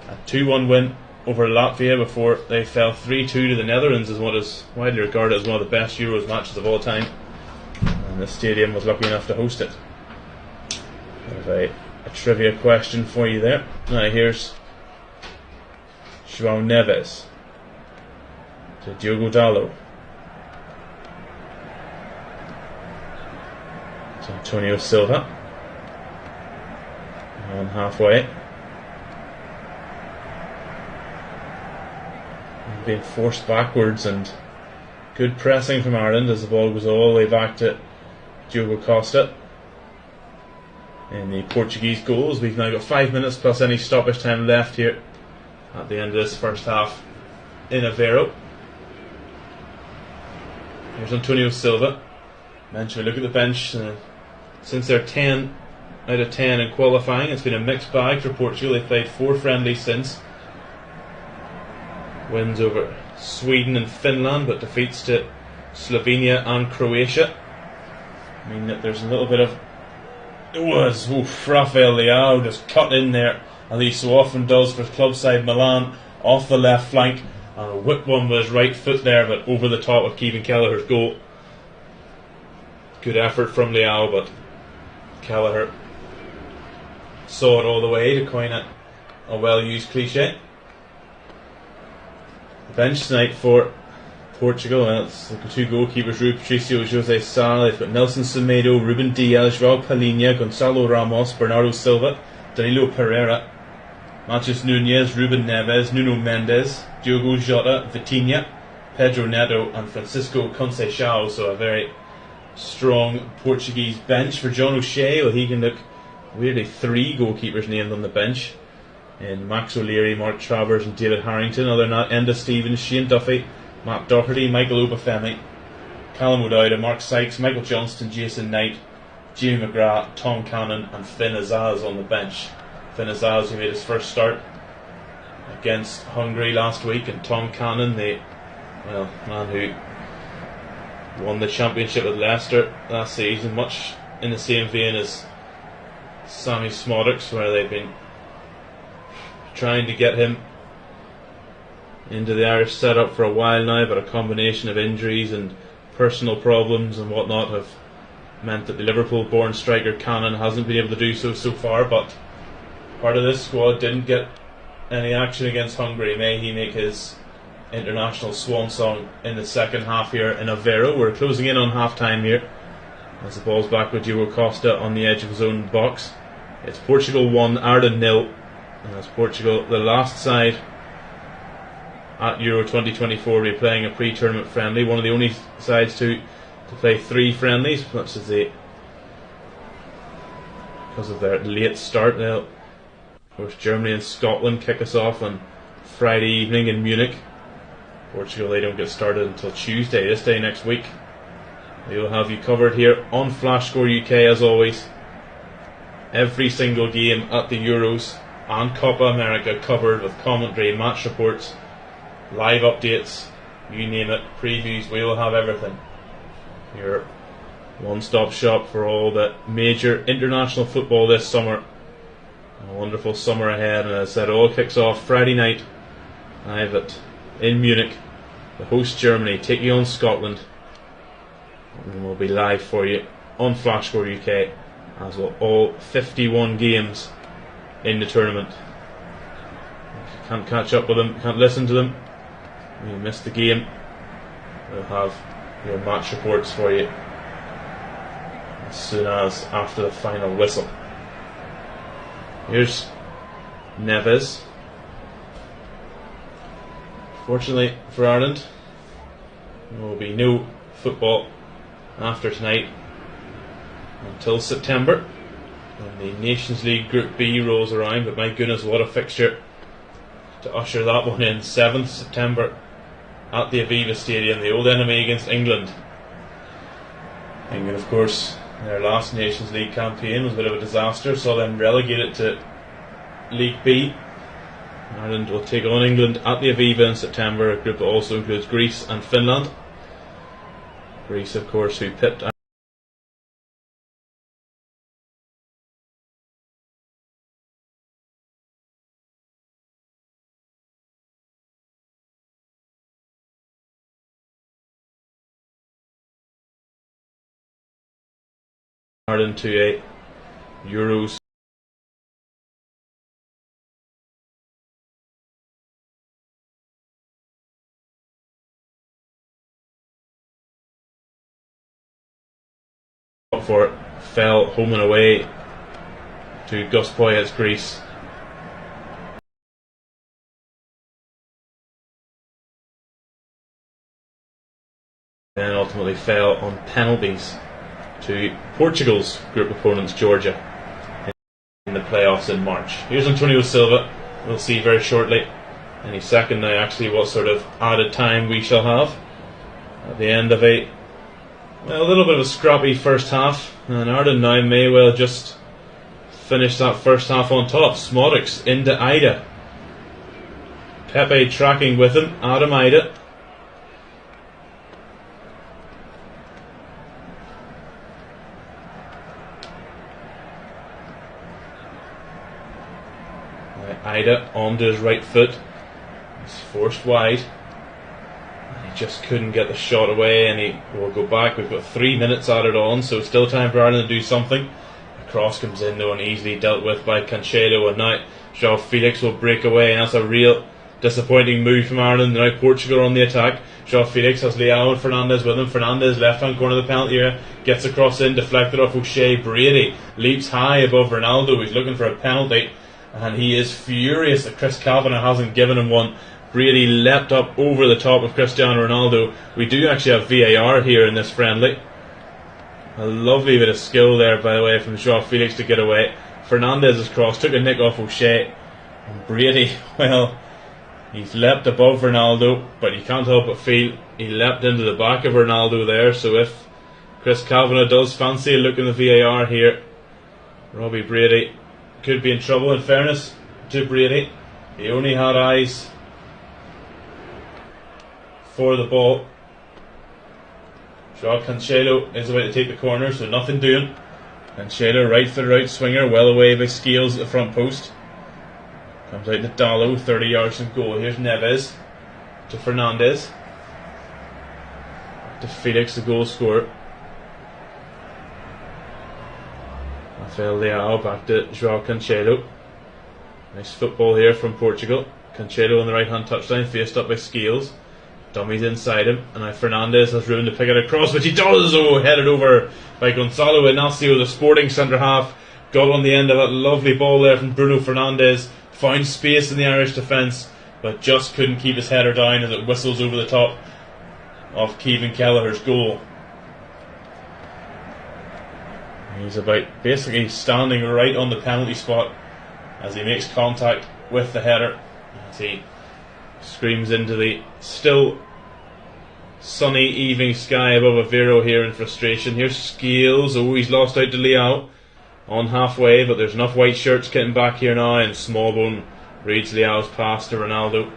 A 2-1 win over Latvia before they fell 3-2 to the Netherlands, is what is widely regarded as one of the best Euros matches of all time. And this stadium was lucky enough to host it. There's a trivia question for you there. Now here's João Neves to Diogo Dalot to Antonio Silva on halfway, and being forced backwards, and good pressing from Ireland as the ball goes all the way back to Diogo Costa. In the Portuguese goals, we've now got 5 minutes plus any stoppage time left here at the end of this first half in Aveiro. Here's Antonio Silva. Mentioned, we look at the bench. Since they're 10 out of 10 in qualifying, it's been a mixed bag for Portugal. They've played 4 friendlies since. Wins over Sweden and Finland, but defeats to Slovenia and Croatia. I mean that there's a little bit of Rafael Leao just cut in there, as he so often does for club side Milan, off the left flank, and whipped one with his right foot there, but over the top of Kevin Kelleher's goal. Good effort from Leal, but Kelleher saw it all the way, to coin a well-used cliche. The bench tonight for Portugal, well, it's the two goalkeepers, Rui Patricio, Jose Sá. They've got Nelson Semedo, Ruben Diaz, João Palhinha, Gonçalo Ramos, Bernardo Silva, Danilo Pereira, Matheus Nunes, Ruben Neves, Nuno Mendes, Diogo Jota, Vitinha, Pedro Neto and Francisco Conceição. So a very strong Portuguese bench for John O'Shea. Well, he can look weirdly 3 goalkeepers named on the bench in Max O'Leary, Mark Travers and David Harrington. Other than that, Enda Stevens, Shane Duffy, Matt Doherty, Michael Obafemi, Callum O'Dowda, Mark Sykes, Michael Johnston, Jason Knight, Jamie McGrath, Tom Cannon and Finn Azaz on the bench. Finn Azaz, who made his first start against Hungary last week, and Tom Cannon, the man who won the championship with Leicester last season, much in the same vein as Sammy Smodix, where they've been trying to get him into the Irish setup for a while now, but a combination of injuries and personal problems and whatnot have meant that the Liverpool-born striker Cannon hasn't been able to do so far. But part of this squad didn't get any action against Hungary. May he make his international swan song in the second half here in Aveiro. We're closing in on half time here as the ball's back with Diogo Costa on the edge of his own box. It's Portugal 1, Ireland 0, and that's Portugal, the last side at Euro 2024, will be playing a pre-tournament friendly. One of the only sides to play 3 friendlies, much as they, because of their late start. They'll, of course, Germany and Scotland kick us off on Friday evening in Munich. Portugal, they don't get started until Tuesday, this day next week. We will have you covered here on Flash Score UK as always. Every single game at the Euros and Copa America covered with commentary, match reports, live updates, you name it, previews. We will have everything. Your one-stop shop for all the major international football this summer. A wonderful summer ahead, and as I said, it all kicks off Friday night live in Munich. The host Germany taking on Scotland, and we'll be live for you on Flash Score UK, as will all 51 games in the tournament. If you can't catch up with them, can't listen to them, you missed the game, we'll have your match reports for you as soon as after the final whistle. Here's Neves. Fortunately for Ireland, there will be no football after tonight until September, when the Nations League Group B rolls around. But my goodness, what a fixture to usher that one in. 7th September at the Aviva Stadium, the old enemy against England. England, of course, their last Nations League campaign was a bit of a disaster, saw them relegated to League B. Ireland will take on England at the Aviva in September, a group that also includes Greece and Finland. Greece, of course, who pipped Ireland to a Euros for it, fell home and away to Gus Poyet's Greece. Then ultimately fell on penalties to Portugal's group opponents, Georgia, in the playoffs in March. Here's Antonio Silva. We'll see very shortly, any second now, actually, what sort of added time we shall have at the end of a little bit of a scrappy first half, and Ireland now may well just finish that first half on top. Smodix into Ida, Pepe tracking with him, Adam Ida. Ida onto his right foot, he's forced wide. just couldn't get the shot away, and he will go back. We've got 3 minutes added on, so still time for Ireland to do something. The cross comes in though and easily dealt with by Cancelo, and now João Felix will break away, and that's a real disappointing move from Ireland. Now Portugal on the attack. João Felix has Leao and Fernandes with him. Fernandes, left hand corner of the penalty area, gets a cross in, deflected off O'Shea. Brady leaps high above Ronaldo. He's looking for a penalty, and he is furious that Chris Kavanagh hasn't given him one. Brady leapt up over the top of Cristiano Ronaldo. We do actually have VAR here in this friendly. A lovely bit of skill there, by the way, from João Felix to get away. Fernandes' cross took a nick off O'Shea, and Brady, well, he's leapt above Ronaldo, but you can't help but feel he leapt into the back of Ronaldo there. So if Chris Kavanagh does fancy a look in the VAR here, Robbie Brady could be in trouble. In fairness to Brady, he only had eyes for the ball. João Cancelo is about to take the corner, so nothing doing. Cancelo, right footed out swinger, well away by Scales at the front post. Comes out to Dallo, 30 yards from goal. Here's Neves to Fernandes. To Felix, the goal scorer. Rafael Leao back to João Cancelo. Nice football here from Portugal. Cancelo on the right hand touchline, faced up by Scales. Dummies inside him, and now Fernandes has room to pick it across, which he does. Oh, headed over by Gonzalo Inacio, the Sporting centre half. Got on the end of that lovely ball there from Bruno Fernandes. Found space in the Irish defence, but just couldn't keep his header down as it whistles over the top of Kevin Kelleher's goal. He's about basically standing right on the penalty spot as he makes contact with the header. As he screams into the still sunny evening sky above Aveiro here in frustration. Here's Scales. Oh, he's lost out to Leao on halfway, but there's enough white shirts getting back here now, and Smallbone reads Leao's pass to Ronaldo.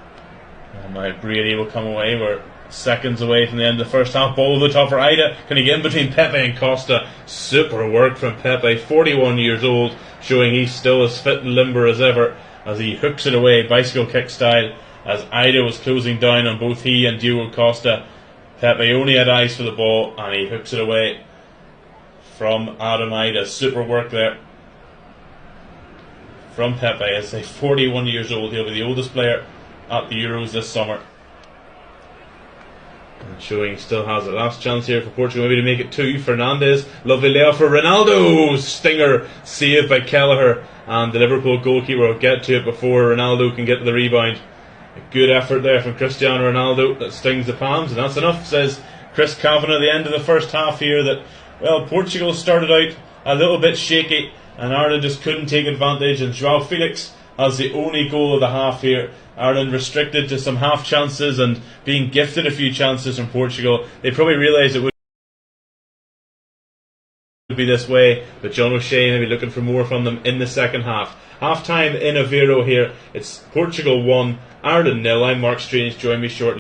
And now Brady will come away. We're seconds away from the end of the first half. Ball over the top for Ida. Can he get in between Pepe and Costa? Super work from Pepe, 41 years old, showing he's still as fit and limber as ever as he hooks it away, bicycle kick style, as Ida was closing down on both he and Diogo Costa. Pepe only had eyes for the ball, and he hooks it away from Adam Ida. Super work there from Pepe. As he's 41 years old, he'll be the oldest player at the Euros this summer. And showing he still has a last chance here for Portugal, maybe to make it 2. Fernandes, lovely layoff for Ronaldo. Stinger saved by Kelleher, and the Liverpool goalkeeper will get to it before Ronaldo can get to the rebound. A good effort there from Cristiano Ronaldo that stings the palms, and that's enough, says Chris Kavanagh at the end of the first half here, that, well, Portugal started out a little bit shaky and Ireland just couldn't take advantage, and João Felix has the only goal of the half here. Ireland restricted to some half chances and being gifted a few chances from Portugal. They probably realised it would be this way, but John O'Shea may be looking for more from them in the second half. Half time in Aveiro here. It's Portugal 1, Ireland 0. I'm Mark Strange. Join me shortly.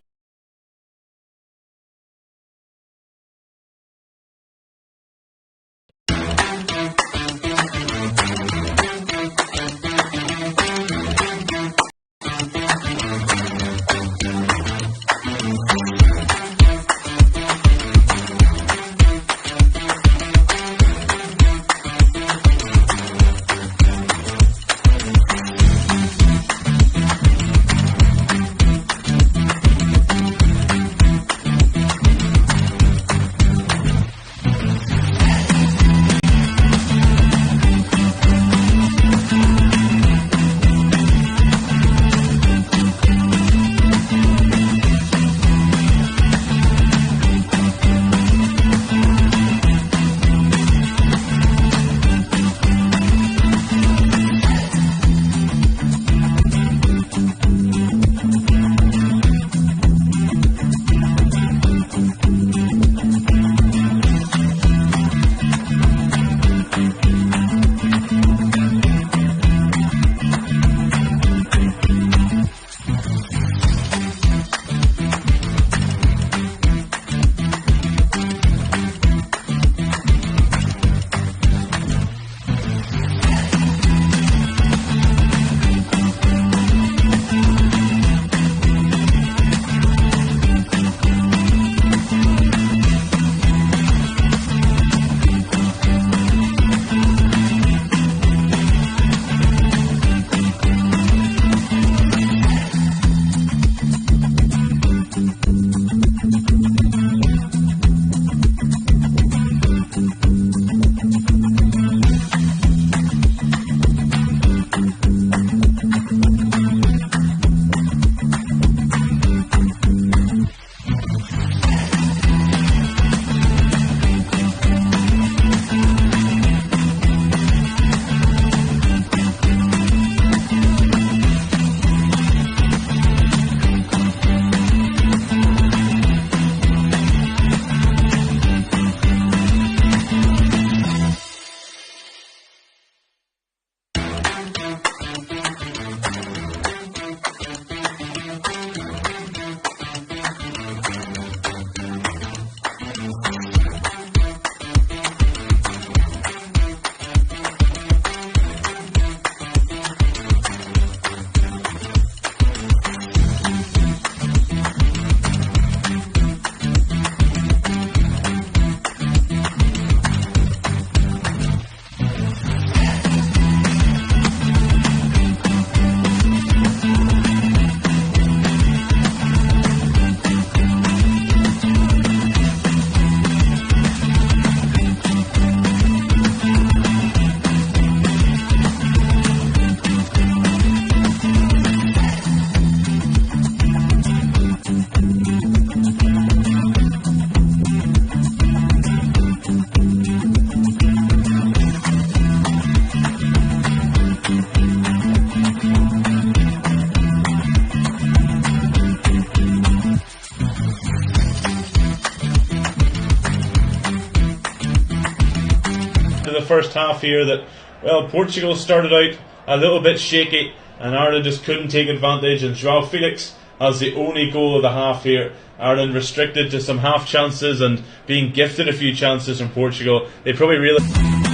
first half here that, well, Portugal started out a little bit shaky and Ireland just couldn't take advantage, and João Felix has the only goal of the half here. Ireland restricted to some half chances and being gifted a few chances from Portugal. They probably realised...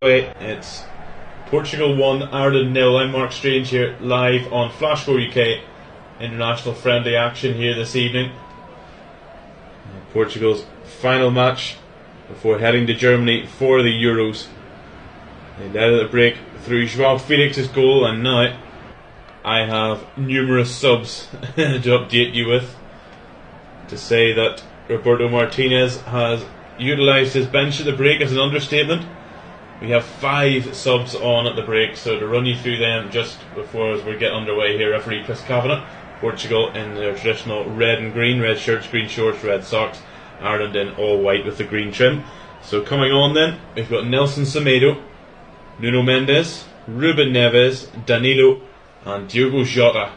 It's Portugal 1, Ireland 0. I'm Mark Strange here, live on Flash 4 UK. International friendly action here this evening. Portugal's final match before heading to Germany for the Euros. They led at the break through João Felix's goal, and now I have numerous subs to update you with, to say that Roberto Martínez has utilised his bench at the break as an understatement. We have 5 subs on at the break, so to run you through them just before as we get underway here, referee Chris Kavanagh. Portugal in their traditional red and green, red shirts, green shorts, red socks. Ireland in all white with the green trim. So coming on then, we've got Nelson Semedo, Nuno Mendes, Ruben Neves, Danilo and Diogo Jota.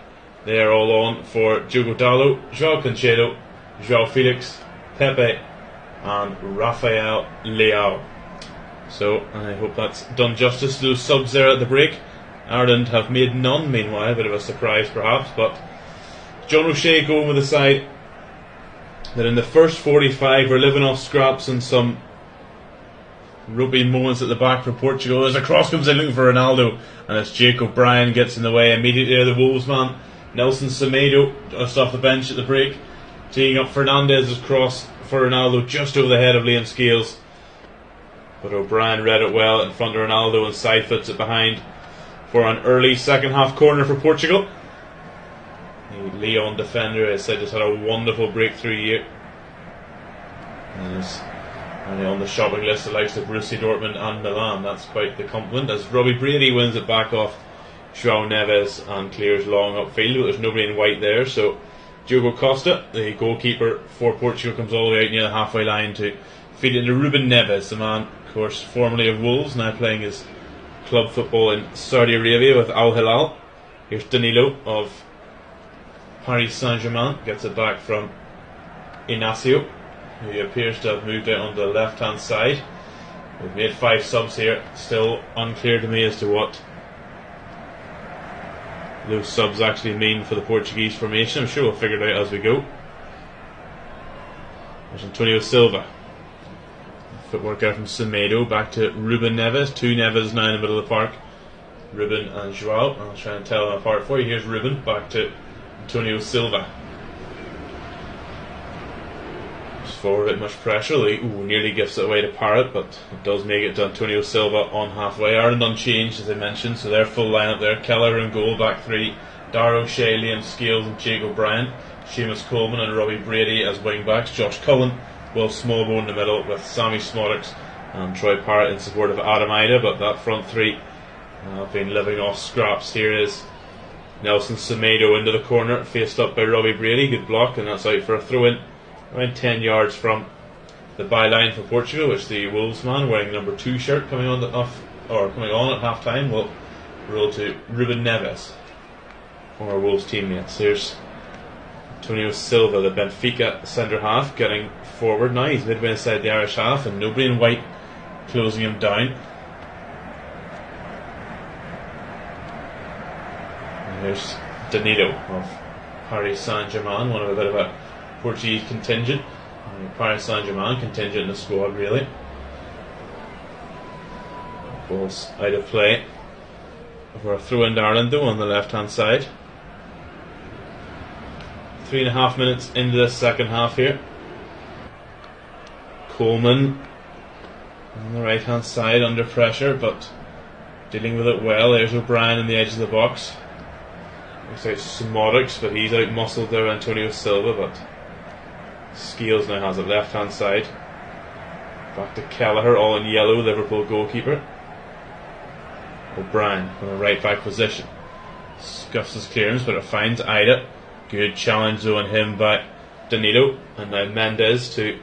They are all on for Diogo Dalot, João Cancelo, João Felix, Pepe and Rafael Leao. So I hope that's done justice to those subs there at the break. Ireland have made none meanwhile, a bit of a surprise perhaps, but John O'Shea going with the side that in the first 45 are living off scraps and some rugby moments at the back for Portugal. As a cross comes in looking for Ronaldo, and as Jake O'Brien gets in the way immediately there, the Wolves man Nelson Semedo just off the bench at the break, teeing up Fernandez's cross for Ronaldo just over the head of Liam Scales, but O'Brien read it well in front of Ronaldo and side foots it behind for an early second half corner for Portugal. The Leon defender, as I said, just had a wonderful breakthrough year. And on the shopping list, the likes of Borussia Dortmund and Milan. That's quite the compliment. As Robbie Brady wins it back off João Neves and clears long upfield, but there's nobody in white there. So Diogo Costa, the goalkeeper for Portugal, comes all the way out near the halfway line to feed it into Ruben Neves, the man, of course, formerly of Wolves, now playing his club football in Saudi Arabia with Al Hilal. Here's Danilo of Paris Saint-Germain, gets it back from Inacio, who appears to have moved out on the left hand side. We've made 5 subs here, still unclear to me as to what those subs actually mean for the Portuguese formation. I'm sure we'll figure it out as we go. There's Antonio Silva. Footwork out from Semedo, back to Ruben Neves. 2 Neves now in the middle of the park. Ruben and João. I'll try and tell them apart for you. Here's Ruben, back to Antonio Silva. Just forward a bit much pressure. Nearly gives it away to Parrott, but it does make it to Antonio Silva on halfway. Ireland unchanged, as I mentioned, so their full lineup there. Kelleher in goal, back 3. Dara O'Shea, Liam Scales and Jake O'Brien. Seamus Coleman and Robbie Brady as wing backs. Josh Cullen, Will Smallbone in the middle with Sammy Smodics and Troy Parrott in support of Adam Ida. But that front 3 have been living off scraps. Here is Nelson Semedo into the corner, faced up by Robbie Brady. Good block, and that's out for a throw in around 10 yards from the byline for Portugal, which the Wolves man wearing number 2 shirt coming on at half time will roll to Ruben Neves, former Wolves teammates. Here's Antonio Silva, the Benfica centre half, getting forward now. He's midway inside the Irish half, and nobody in white closing him down. There's Danilo of Paris Saint-Germain, one of a bit of a Portuguese contingent. Paris Saint-Germain contingent in the squad, really. Ball's out of play for a throw in to Ireland, though, on the left hand side. 3.5 minutes into the second half here. Coleman on the right hand side under pressure, but dealing with it well. There's O'Brien in the edge of the box. Looks like Smodics, but he's out muscled there, Antonio Silva. But Scales now has it left hand side. Back to Kelleher, all in yellow, Liverpool goalkeeper. O'Brien in the right back position. Scuffs his clearance, but it finds Ida. Good challenge though on him by Danilo. And now Mendes to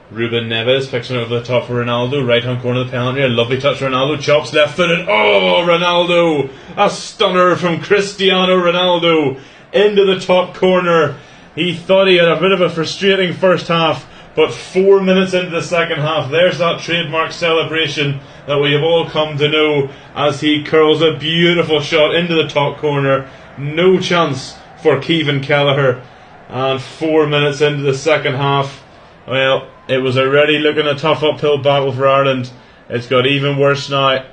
Ruben Neves, picks one over the top for Ronaldo. Right hand corner of the penalty. A lovely touch for Ronaldo. Chops left footed. Oh, Ronaldo! A stunner from Cristiano Ronaldo into the top corner. He thought he had a bit of a frustrating first half, but 4 minutes into the second half, there's that trademark celebration that we have all come to know as he curls a beautiful shot into the top corner. No chance for Kevin Kelleher. And 4 minutes into the second half, well, it was already looking a tough uphill battle for Ireland It's got even worse now.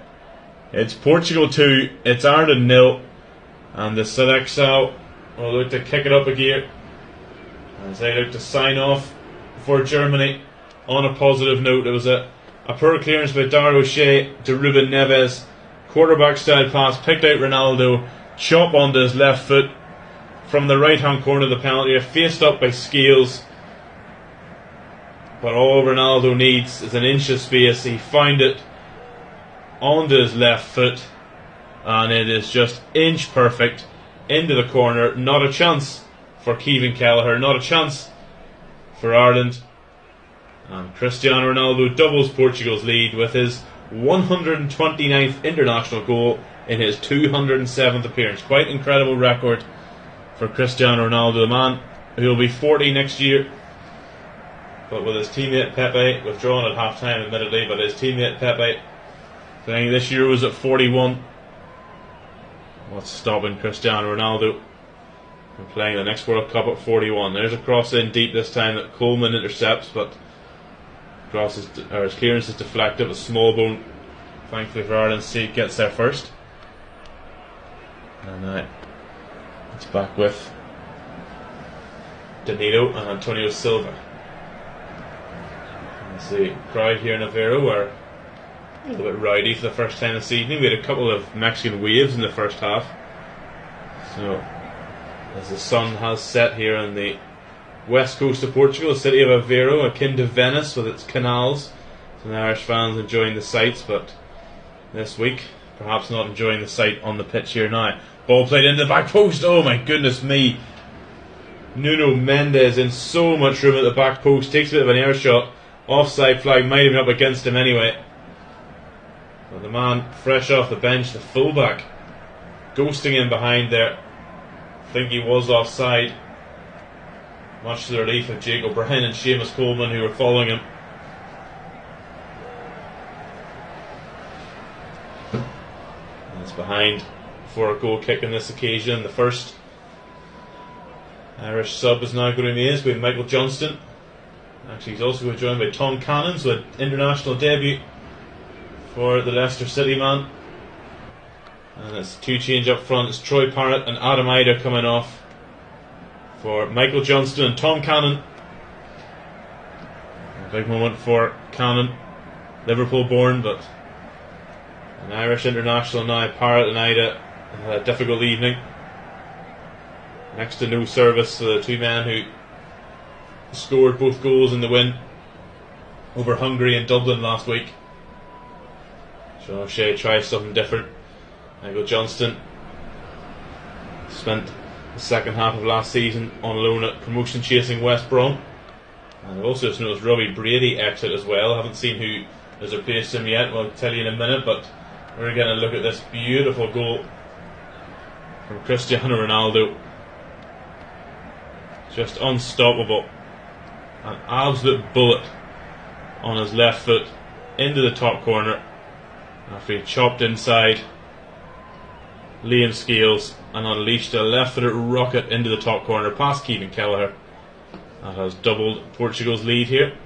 It's Portugal 2, it's Ireland 0, and the Seleção will look to kick it up a gear as they look to sign off for Germany on a positive note. It was a poor clearance by Dar O'Shea to Ruben Neves. Quarterback style pass, picked out Ronaldo, chop onto his left foot from the right hand corner of the penalty area, faced up by Scales. But all Ronaldo needs is an inch of space. He found it onto his left foot, and it is just inch perfect into the corner. Not a chance for Kevin Kelleher, not a chance for Ireland. And Cristiano Ronaldo doubles Portugal's lead with his 129th international goal in his 207th appearance. Quite incredible record for Cristiano Ronaldo, the man who will be 40 next year. But with his teammate Pepe, withdrawn at half time admittedly, but his teammate Pepe playing this year was at 41. What's stopping Cristiano Ronaldo from playing the next World Cup at 41? There's a cross in deep this time that Coleman intercepts, but his clearance is deflected. A small bone, thankfully for Ireland's sake, gets there first. And it's back with Danilo and Antonio Silva. As the crowd here in Aveiro were a little bit rowdy for the first time this evening. We had a couple of Mexican waves in the first half. So, as the sun has set here on the west coast of Portugal, the city of Aveiro, akin to Venice with its canals, some Irish fans enjoying the sights, but this week perhaps not enjoying the sight on the pitch here now. Ball played into the back post. Oh my goodness me! Nuno Mendes in so much room at the back post, takes a bit of an air shot. Offside flag might have been up against him anyway. But the man fresh off the bench, the fullback, ghosting in behind there. I think he was offside, much to the relief of Jake O'Brien and Seamus Coleman, who were following him. And it's behind for a goal kick on this occasion. The first Irish sub is now going to be made with Michael Johnston. Actually, he's also going to be joined by Tom Cannon, so an international debut for the Leicester City man. And it's two change up front. It's Troy Parrott and Adam Ida coming off for Michael Johnston and Tom Cannon. A big moment for Cannon, Liverpool born, but an Irish international now. Parrott and Ida had a difficult evening. Next to no service to the two men who scored both goals in the win over Hungary and Dublin last week. Sean O'Shea tries something different. Michael Johnston spent the second half of last season on loan at promotion chasing West Brom. And I've also just noticed Robbie Brady exit as well. I haven't seen who has replaced him yet, I'll tell you in a minute, but we're going to look at this beautiful goal from Cristiano Ronaldo. Just unstoppable. An absolute bullet on his left foot into the top corner after he chopped inside Liam Scales and unleashed a left-footed rocket into the top corner past Kevin Kelleher. That has doubled Portugal's lead here.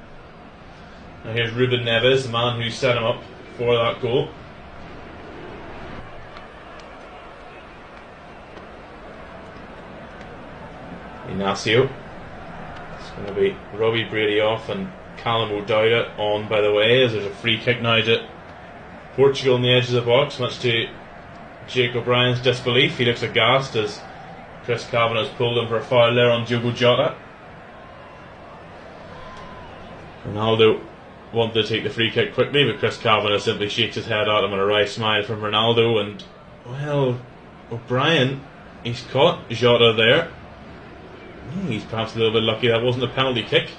Now here's Ruben Neves, the man who set him up for that goal. Ignacio. It's going to be Robbie Brady off and Callum O'Dowda on, by the way, as there's a free kick now to Portugal on the edge of the box, much to Jake O'Brien's disbelief. He looks aghast as Chris Kavanagh has pulled him for a foul there on Diogo Jota. Ronaldo wanted to take the free kick quickly, but Chris Kavanagh simply shakes his head at him and a wry smile from Ronaldo. And, well, O'Brien, he's caught Jota there. He's perhaps a little bit lucky that wasn't a penalty kick.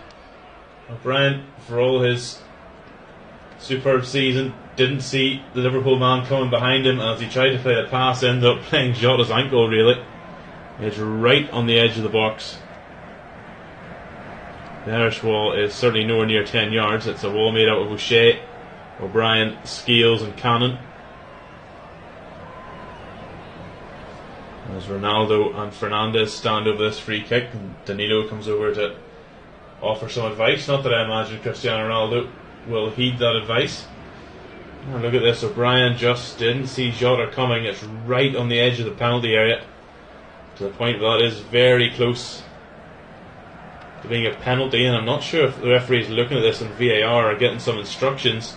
O'Brien, for all his superb season, didn't see the Liverpool man coming behind him, and as he tried to play the pass, ended up playing Jota's ankle really. It's right on the edge of the box. The Irish wall is certainly nowhere near 10 yards. It's a wall made out of O'Shea, O'Brien, Scales and Cannon. As Ronaldo and Fernandes stand over this free kick, and Danilo comes over to offer some advice. Not that I imagine Cristiano Ronaldo will heed that advice. Oh, look at this, O'Brien just didn't see Jota coming. It's right on the edge of the penalty area, to the point that is very close to being a penalty, and I'm not sure if the referee is looking at this in VAR or getting some instructions.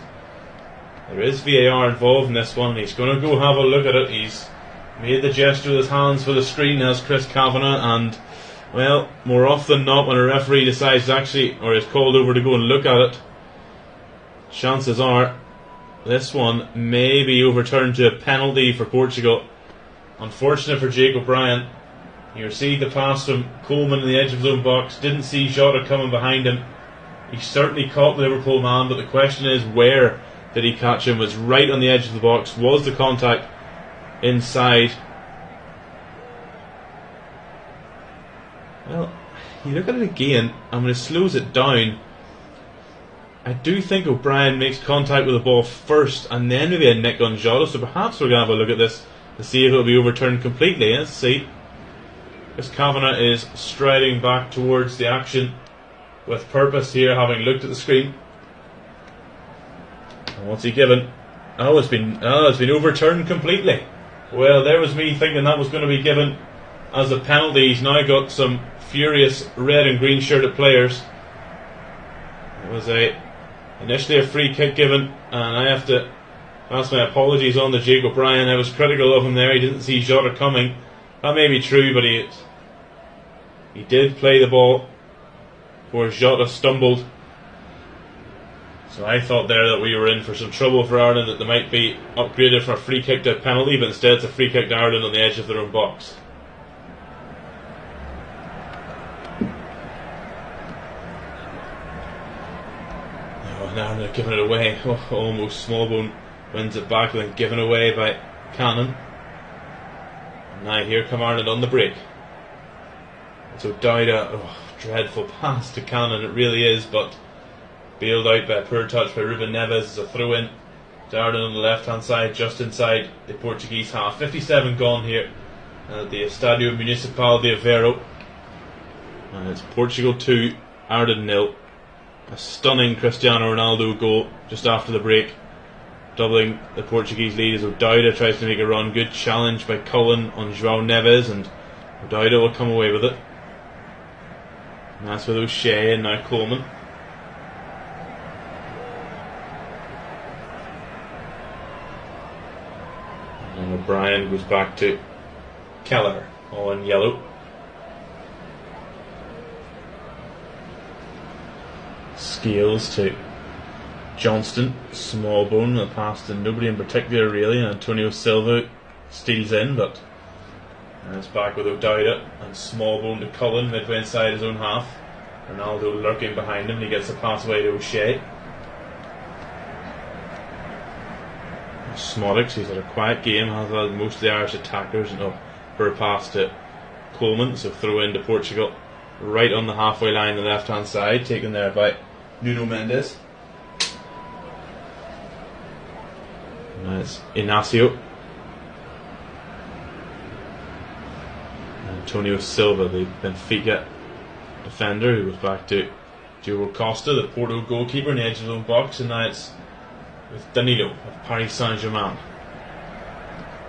There is VAR involved in this one, and he's going to go have a look at it. He's made the gesture with his hands for the screen as Chris Kavanagh, and well, more often than not, when a referee decides actually, or is called over to go and look at it, chances are this one may be overturned to a penalty for Portugal. Unfortunate for Jake O'Brien. He received the pass from Coleman in the edge of his own box, didn't see Jota coming behind him. He certainly caught the Liverpool man, but the question is, where did he catch him? Was right on the edge of the box. Was the contact inside? Well, you look at it again, and when it slows it down, I do think O'Brien makes contact with the ball first, and then maybe a nick on Jota. So perhaps we're going to have a look at this to see if it will be overturned completely. Let's see. Chris Kavanagh is striding back towards the action with purpose here, having looked at the screen. And what's he given? Oh, it's been overturned completely. Well, there was me thinking that was going to be given as a penalty. He's now got some furious red and green shirted players. It was initially a free kick given, and I have to pass my apologies on to Jake O'Brien. I was critical of him there. He didn't see Jota coming. That may be true, but he did play the ball before Jota stumbled. So I thought there that we were in for some trouble for Ireland, that they might be upgraded from a free kick to a penalty, but instead it's a free kick to Ireland on the edge of their own box. Oh, now they're giving it away. Oh, almost Smallbone wins it back, then given away by Cannon. Now here come Ireland on the break. So Dida, dreadful pass to Cannon, it really is, but bailed out by a poor touch by Ruben Neves as a throw in to Ireland on the left hand side, just inside the Portuguese half. 57 gone here at the Estádio Municipal de Aveiro. And it's Portugal 2, Ireland 0. A stunning Cristiano Ronaldo goal just after the break, doubling the Portuguese lead as O'Dowda tries to make a run. Good challenge by Cullen on João Neves, and O'Dowda will come away with it. And that's with O'Shea and now Coleman. And O'Brien goes back to Keller, all in yellow. Scales to Johnston, Smallbone, a pass to nobody in particular really, and Antonio Silva steals in, but it's back with O'Dowda and Smallbone to Cullen midway inside his own half. Ronaldo lurking behind him, and he gets a pass away to O'Shea. Smodics, he's had a quiet game, has had most of the Irish attackers, and for a pass to Coleman, so throw in to Portugal right on the halfway line on the left hand side, taken there by Nuno Mendes. And it's Inácio. Antonio Silva, the Benfica defender, who was back to Diogo Costa, the Porto goalkeeper, in the edge of his own box, and now it's with Danilo of Paris Saint-Germain.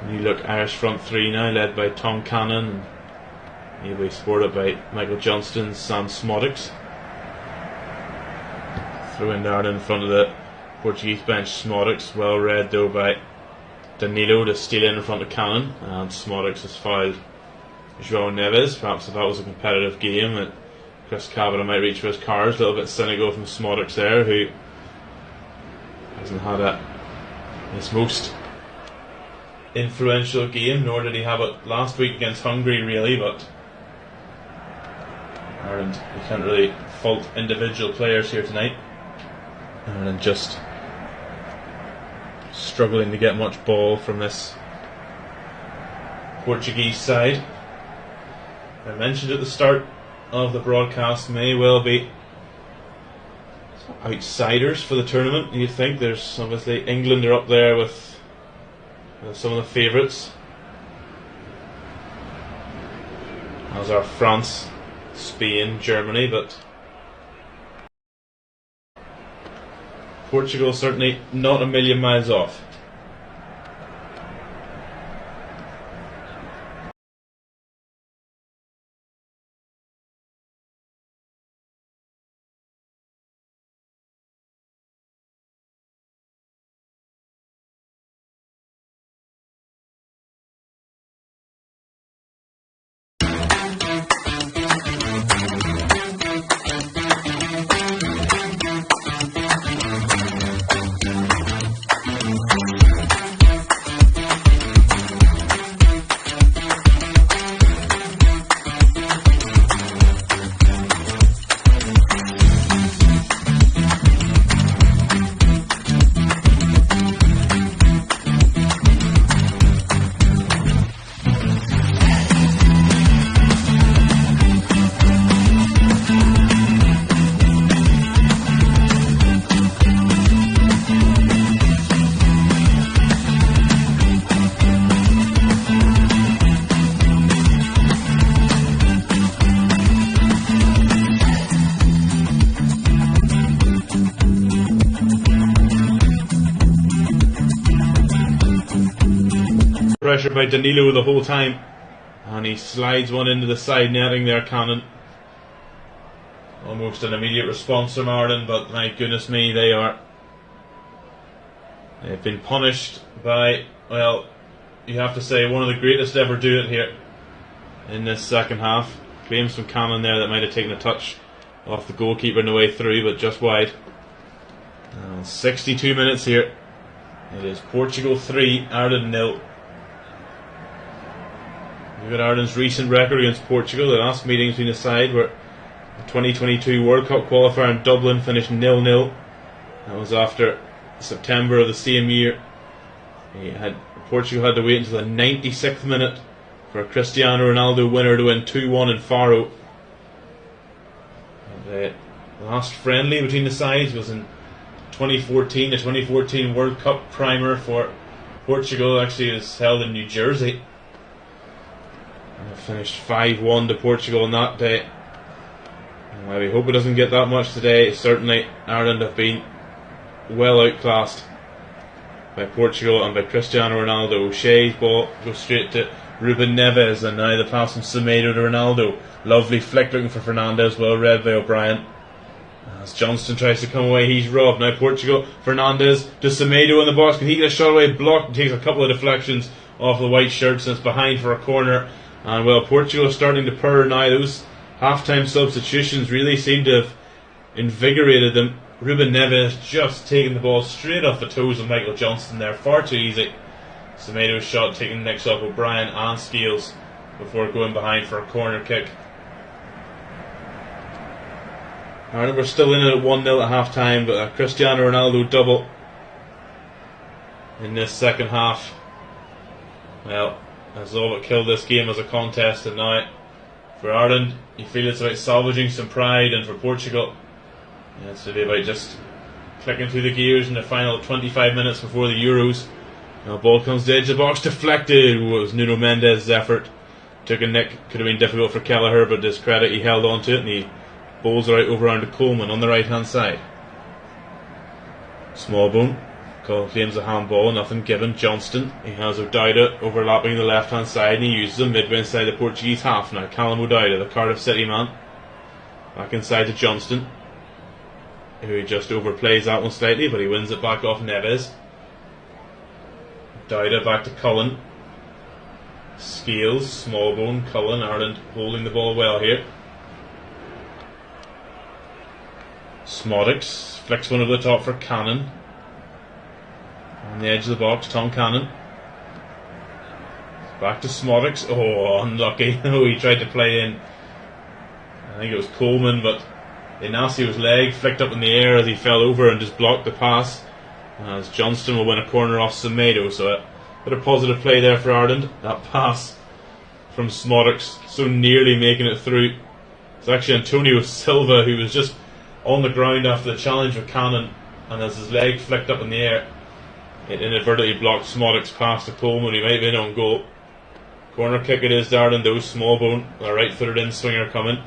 New look Irish front three now, led by Tom Cannon, and he'll be supported by Michael Johnston and Sam Smodics. Throw in Ireland in front of the Portuguese bench. Smodics, well read though by Danilo to steal in front of Cannon, and Smodics has fouled João Neves. Perhaps if that was a competitive game, that Chris Kavanagh might reach for his cards. A little bit cynical from Smodics there, who hasn't had his most influential game, nor did he have it last week against Hungary really, but Ireland, you can't really fault individual players here tonight. Ireland just struggling to get much ball from this Portuguese side. I mentioned at the start of the broadcast, may well be outsiders for the tournament. You'd think there's obviously England are up there with some of the favourites, as are France, Spain, Germany, but Portugal certainly not a million miles off. Pressure by Danilo the whole time, and he slides one into the side netting there. Cannon, almost an immediate response from Ireland, but my goodness me, they've been punished by, well, you have to say one of the greatest ever do it here in this second half. Claims from Cannon there that might have taken a touch off the goalkeeper on the way through, but just wide. 62 minutes here. It is Portugal 3, Ireland 0. Look at Ireland's recent record against Portugal. The last meeting between the side were the 2022 World Cup qualifier in Dublin, finished 0-0. That was after September of the same year. Portugal had to wait until the 96th minute for a Cristiano Ronaldo winner to win 2-1 in Faro. The last friendly between the sides was in 2014. The 2014 World Cup primer for Portugal actually is held in New Jersey. Finished 5-1 to Portugal on that day. We hope it doesn't get that much today. Certainly Ireland have been well outclassed by Portugal and by Cristiano Ronaldo. O'Shea's ball goes straight to Ruben Neves, and now the pass from Semedo to Ronaldo. Lovely flick looking for Fernandes, well read by O'Brien. As Johnston tries to come away, he's robbed. Now Portugal, Fernandes to Semedo in the box. Can he get a shot away? Blocked, and takes a couple of deflections off the white shirts, and it's behind for a corner. And well, Portugal is starting to purr now. Those half-time substitutions really seem to have invigorated them. Ruben Neves just taking the ball straight off the toes of Michael Johnston there, far too easy. Semedo's shot taking the next off O'Brien and Scales before going behind for a corner kick. Alright, we're still in it at 1-0 at half-time, but a Cristiano Ronaldo double in this second half. Well, that's all that killed this game as a contest, and now for Ireland, you feel it's about salvaging some pride, and for Portugal, it's really about just clicking through the gears in the final 25 minutes before the Euros. Now ball comes to the edge of the box, deflected. It was Nuno Mendes' effort. Took a nick, could have been difficult for Kelleher, but to his credit, he held on to it, and he bowls it right over around to Coleman on the right hand side. Smallbone claims a handball, nothing given. Johnston, he has O'Dowda overlapping the left hand side, and he uses him midway inside the Portuguese half. Now Callum O'Dowda, the Cardiff City man, back inside to Johnston, who just overplays that one slightly, but he wins it back off Neves. O'Dowda back to Cullen. Scales, Smallbone, Cullen. Ireland holding the ball well here. Smodics flicks one over the top for Cannon. On the edge of the box, Tom Cannon. Back to Smodics. Oh, unlucky. Oh, he tried to play in, I think it was Coleman, but Inacio's leg flicked up in the air as he fell over and just blocked the pass. As Johnston will win a corner off Semedo, so a bit of positive play there for Ireland. That pass from Smodics, so nearly making it through. It's actually Antonio Silva who was just on the ground after the challenge with Cannon, and as his leg flicked up in the air, it inadvertently blocked Smodics' pass to Coleman. He might have been on goal. Corner kick it is to Ireland though. Smallbone, a right-footed in-swinger coming.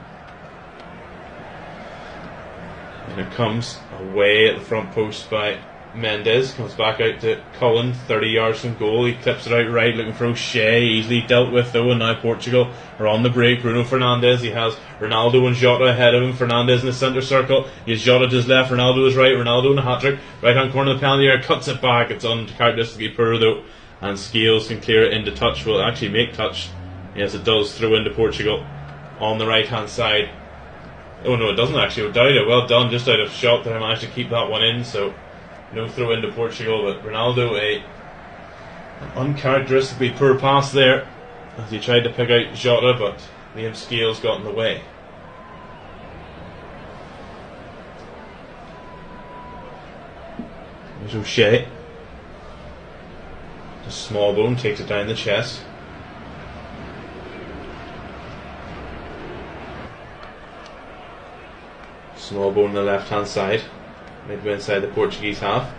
And it comes away at the front post by Mendes. Comes back out to Cullen, 30 yards from goal. He clips it out right, looking for O'Shea. Easily dealt with though, and now Portugal are on the break. Bruno Fernandes, he has Ronaldo and Jota ahead of him. Fernandes in the centre circle. He has Jota to his left, Ronaldo to his right. Ronaldo in a hat-trick. Right hand corner of the penalty area, cuts it back. It's uncharacteristically poor though, and Scales can clear it into touch. Will it actually make touch? Yes, it does. Throw into Portugal on the right hand side. Oh no, it doesn't actually. O'Dowda, well done, just out of shot there, managed to keep that one in, so no throw into Portugal. But Ronaldo, an uncharacteristically poor pass there as he tried to pick out Jota, but Liam Scales got in the way. There's O'Shea. Just small bone, takes it down the chest. Small bone on the left hand side, midway inside the Portuguese half.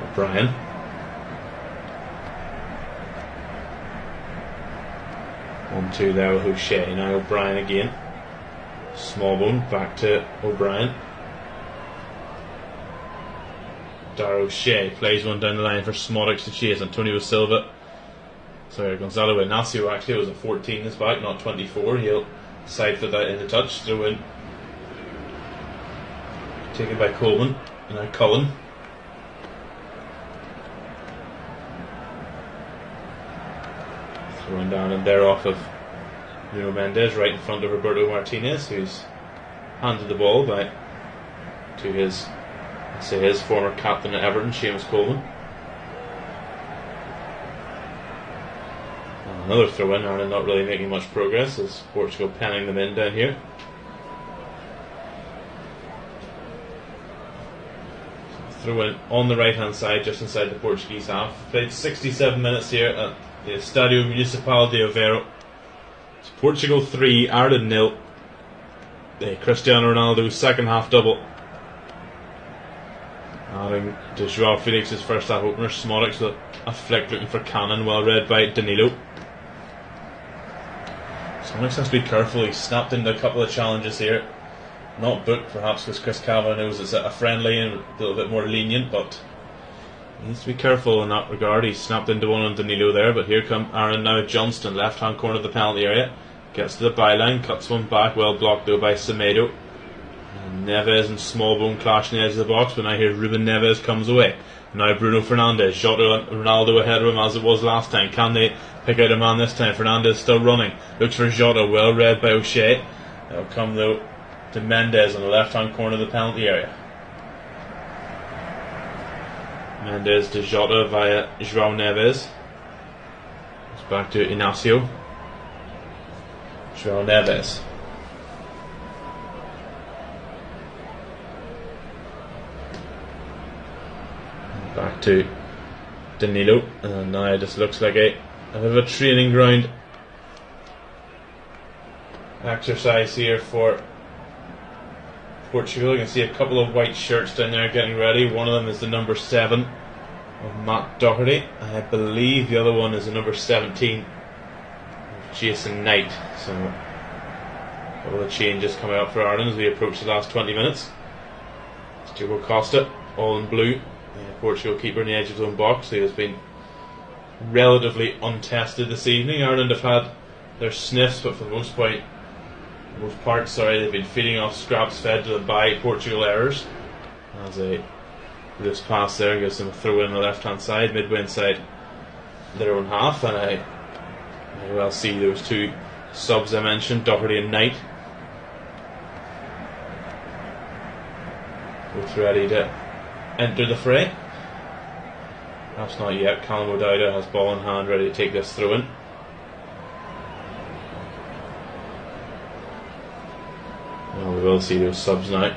O'Brien. One two there with O'Shea. Now O'Brien again. Small bone back to O'Brien. Dara O'Shea plays one down the line for Smodics to chase. Antonio Silva. Sorry, Gonzalo Ignacio actually was a 14 is back, not 24. He'll side foot that into touch, throw in. Taken by Coleman, and now Cullen. Throwing down and there off of Nuno Mendes, right in front of Roberto Martínez, who's handed the ball to his former captain at Everton, Seamus Coleman. Another throw in, Ireland not really making much progress as Portugal penning them in down here. Throw in on the right hand side, just inside the Portuguese half. Played 67 minutes here at the Estádio Municipal de Aveiro. It's Portugal 3, Ireland 0. Cristiano Ronaldo's second half double. Adding to Joao Felix's first half opener. Smodics with a flick looking for Cannon, well read by Danilo. Smodics has to be careful. He's snapped into a couple of challenges here. Not booked perhaps because Chris Kavanagh knows it's a friendly and a little bit more lenient, but he needs to be careful in that regard. He snapped into one on Danilo there, but here come Aaron now at Johnston, left hand corner of the penalty area. Gets to the byline, cuts one back, well blocked though by Semedo. And Neves and Smallbone clash in the edge of the box, but now here Ruben Neves comes away. Now Bruno Fernandes, Jota and Ronaldo ahead of him as it was last time. Can they pick out a man this time? Fernandes still running, looks for Jota, well read by O'Shea. That'll come though to Mendes on the left hand corner of the penalty area. Mendes to Jota via João Neves. It's back to Ignacio. João Neves. Back to Danilo, and now it just looks like a bit of a training ground exercise here for Portugal. You can see a couple of white shirts down there getting ready. One of them is the number 7 of Matt Doherty. I believe the other one is the number 17 of Jason Knight. So a couple of changes coming up for Ireland as we approach the last 20 minutes. It's Diogo Costa, all in blue. Portugal keeper in the edge of his own box. He has been relatively untested this evening. Ireland have had their sniffs, but for the most part, they've been feeding off scraps fed to them by Portugal errors. As a loose pass there gives them a throw in on the left hand side, midway inside their own half, and I may well see those two subs I mentioned, Doherty and Knight, both ready to enter the fray. Perhaps not yet. Callum O'Dowda has ball in hand, ready to take this throw in. Well, we will see those subs now.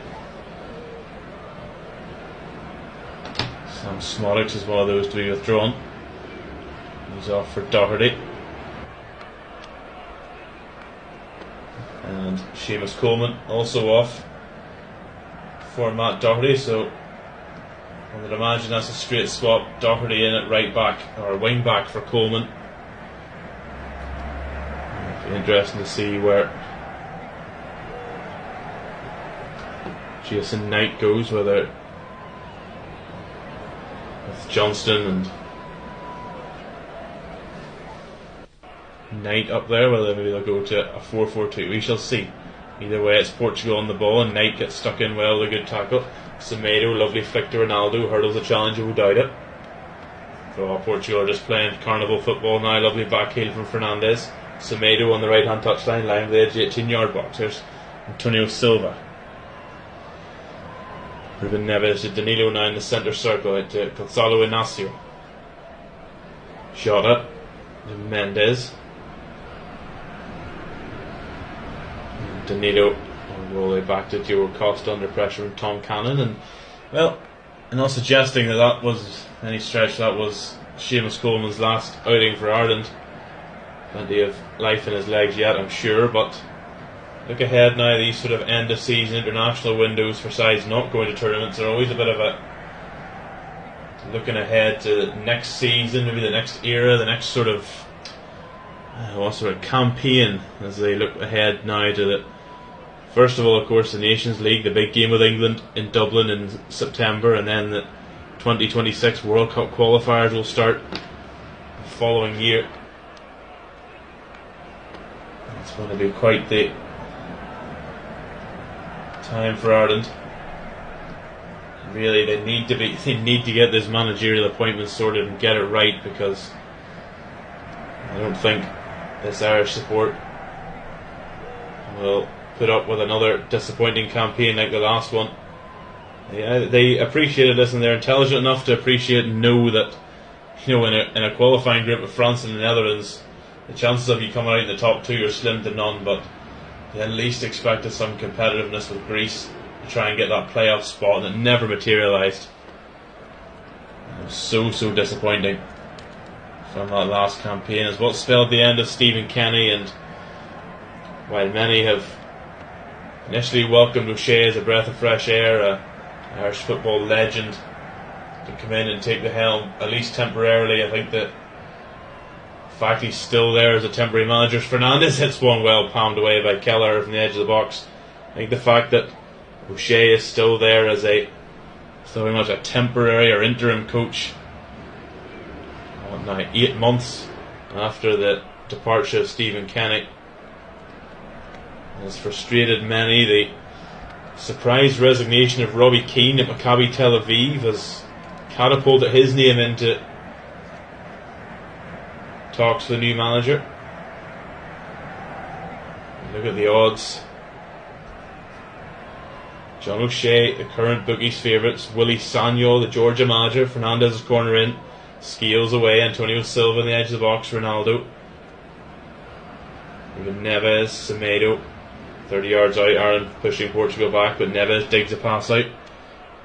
Sam Smodics is one of those to be withdrawn. He's off for Doherty. And Seamus Coleman also off for Matt Doherty, so I would imagine that's a straight swap. Doherty in at right back, or wing back for Coleman. It'll be interesting to see where Jason Knight goes, whether with Johnston and Knight up there, whether maybe they'll go to a 4-4-2. We shall see. Either way, it's Portugal on the ball, and Knight gets stuck in well with a good tackle. Semedo, lovely flick to Ronaldo, hurdles the challenger who died it. So Portugal are just playing carnival football now. Lovely back heel from Fernandes. Semedo on the right hand touchline, line of the edge, 18-yard box. There's Antonio Silva. Ruben Neves to Danilo now in the centre circle, out to Gonzalo Inacio. Jota to Mendes. Danilo all the way back to Diogo Costa under pressure from Tom Cannon. And, well, I'm not suggesting that was any stretch, that was Seamus Coleman's last outing for Ireland. Plenty of life in his legs yet, I'm sure, but look ahead now. These sort of end of season international windows for sides not going to tournaments are always a bit of a looking ahead to next season, maybe the next era, the next sort of campaign, as they look ahead now to the first of all, of course, the Nations League, the big game with England in Dublin in September, and then the 2026 World Cup qualifiers will start the following year. It's going to be quite the time for Ireland. Really, they need to get this managerial appointment sorted and get it right, because I don't think this Irish support will put up with another disappointing campaign like the last one. They appreciated this, and they're intelligent enough to appreciate and know that, in a qualifying group of France and the Netherlands, the chances of you coming out in the top two are slim to none, but they at least expected some competitiveness with Greece to try and get that playoff spot, and it never materialised. It was so disappointing from that last campaign, as what spelled the end of Stephen Kenny. And while many have initially welcomed O'Shea as a breath of fresh air, an Irish football legend, to come in and take the helm, at least temporarily, I think that the fact he's still there as a temporary manager. Fernandes hits one well palmed away by Keller from the edge of the box. I think the fact that O'Shea is still there as still very much a temporary or interim coach, now 8 months after the departure of Stephen Kenny, has frustrated many. The surprise resignation of Robbie Keane at Maccabi Tel Aviv has catapulted his name into talks for the new manager. Look at the odds. John O'Shea, the current bookies' favourites. Willie Sagnol, the Georgia manager. Fernandez' corner in. Scales away. Antonio Silva on the edge of the box. Ronaldo. Even Neves, Semedo. 30 yards out. Ireland pushing Portugal back, but Neves digs a pass out.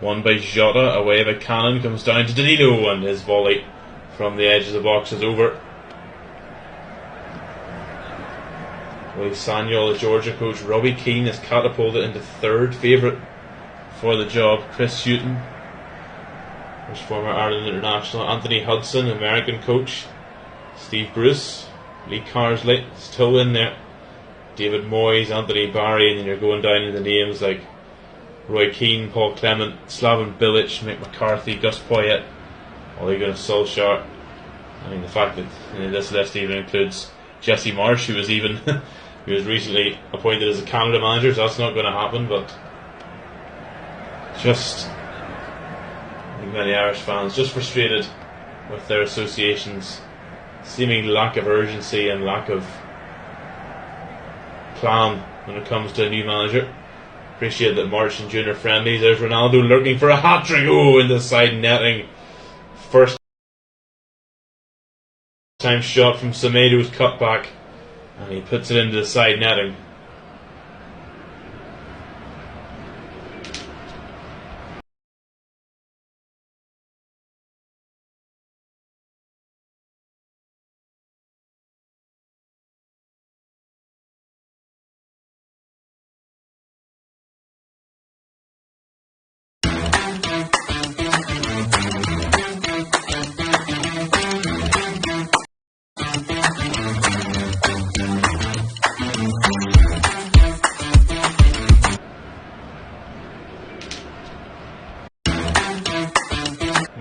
Won by Jota. Away by Cannon. Comes down to Danilo, and his volley from the edge of the box is over. Willie Sagnol, the Georgia coach. Robbie Keane is catapulted into third favourite for the job. Chris Hughton, who's former Ireland international. Anthony Hudson, American coach. Steve Bruce, Lee Carsley, still in there. David Moyes, Anthony Barry, and then you're going down into the names like Roy Keane, Paul Clement, Slaven Bilic, Mick McCarthy, Gus Poyet, Ole Gunnar Solskjaer. I mean, the fact that this list even includes Jesse Marsh, who was recently appointed as a Canada manager, so that's not going to happen. But just, I think many Irish fans just frustrated with their associations, seeming lack of urgency and lack of plan when it comes to a new manager. Appreciate that March and June are friendlies. There's Ronaldo looking for a hat-trick. Oh, in the side netting. First time shot from Semedo's cutback, and he puts it into the side netting.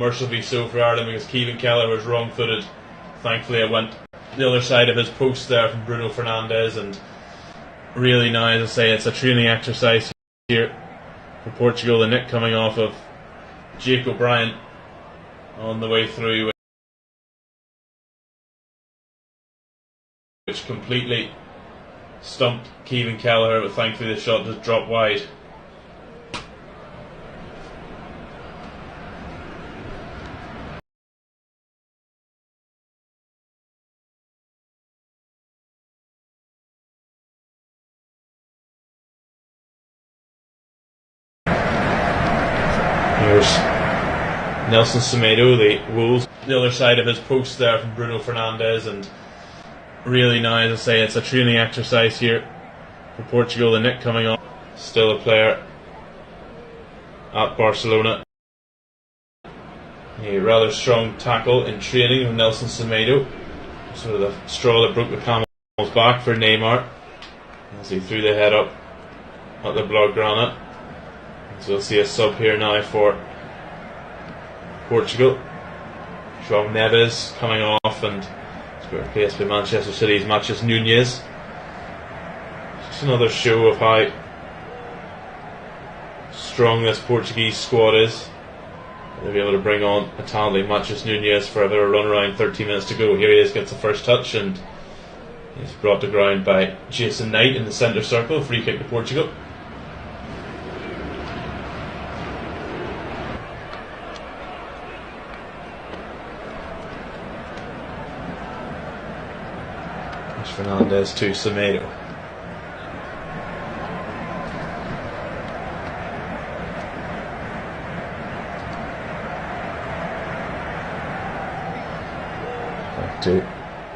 mercifully so for Ireland, because Kevin Keller was wrong-footed. Thankfully it went the other side of his post there from Bruno Fernandes, and really now, as I say, it's a training exercise here for Portugal. The nick coming off of Jake O'Brien on the way through, which completely stumped Kevin Kelleher, but thankfully the shot just dropped wide. Here's Nelson Semedo, the Wolves, the other side of his post there from Bruno Fernandes, and really now, as I say, it's a training exercise here for Portugal. The nick coming on, still a player at Barcelona. A rather strong tackle in training from Nelson Semedo, sort of the straw that broke the camel's back for Neymar as he threw the head up at the Blaugrana. So we'll see a sub here now for Portugal. João Neves coming off and replaced by Manchester City's Matheus Nunes. Just another show of how strong this Portuguese squad is. They'll be able to bring on a talent like Matheus Nunes for a bit of a run around. 13 minutes to go. Here he is, gets the first touch, and he's brought to ground by Jason Knight in the centre circle. Free kick to Portugal. Fernandes to Semedo. Back to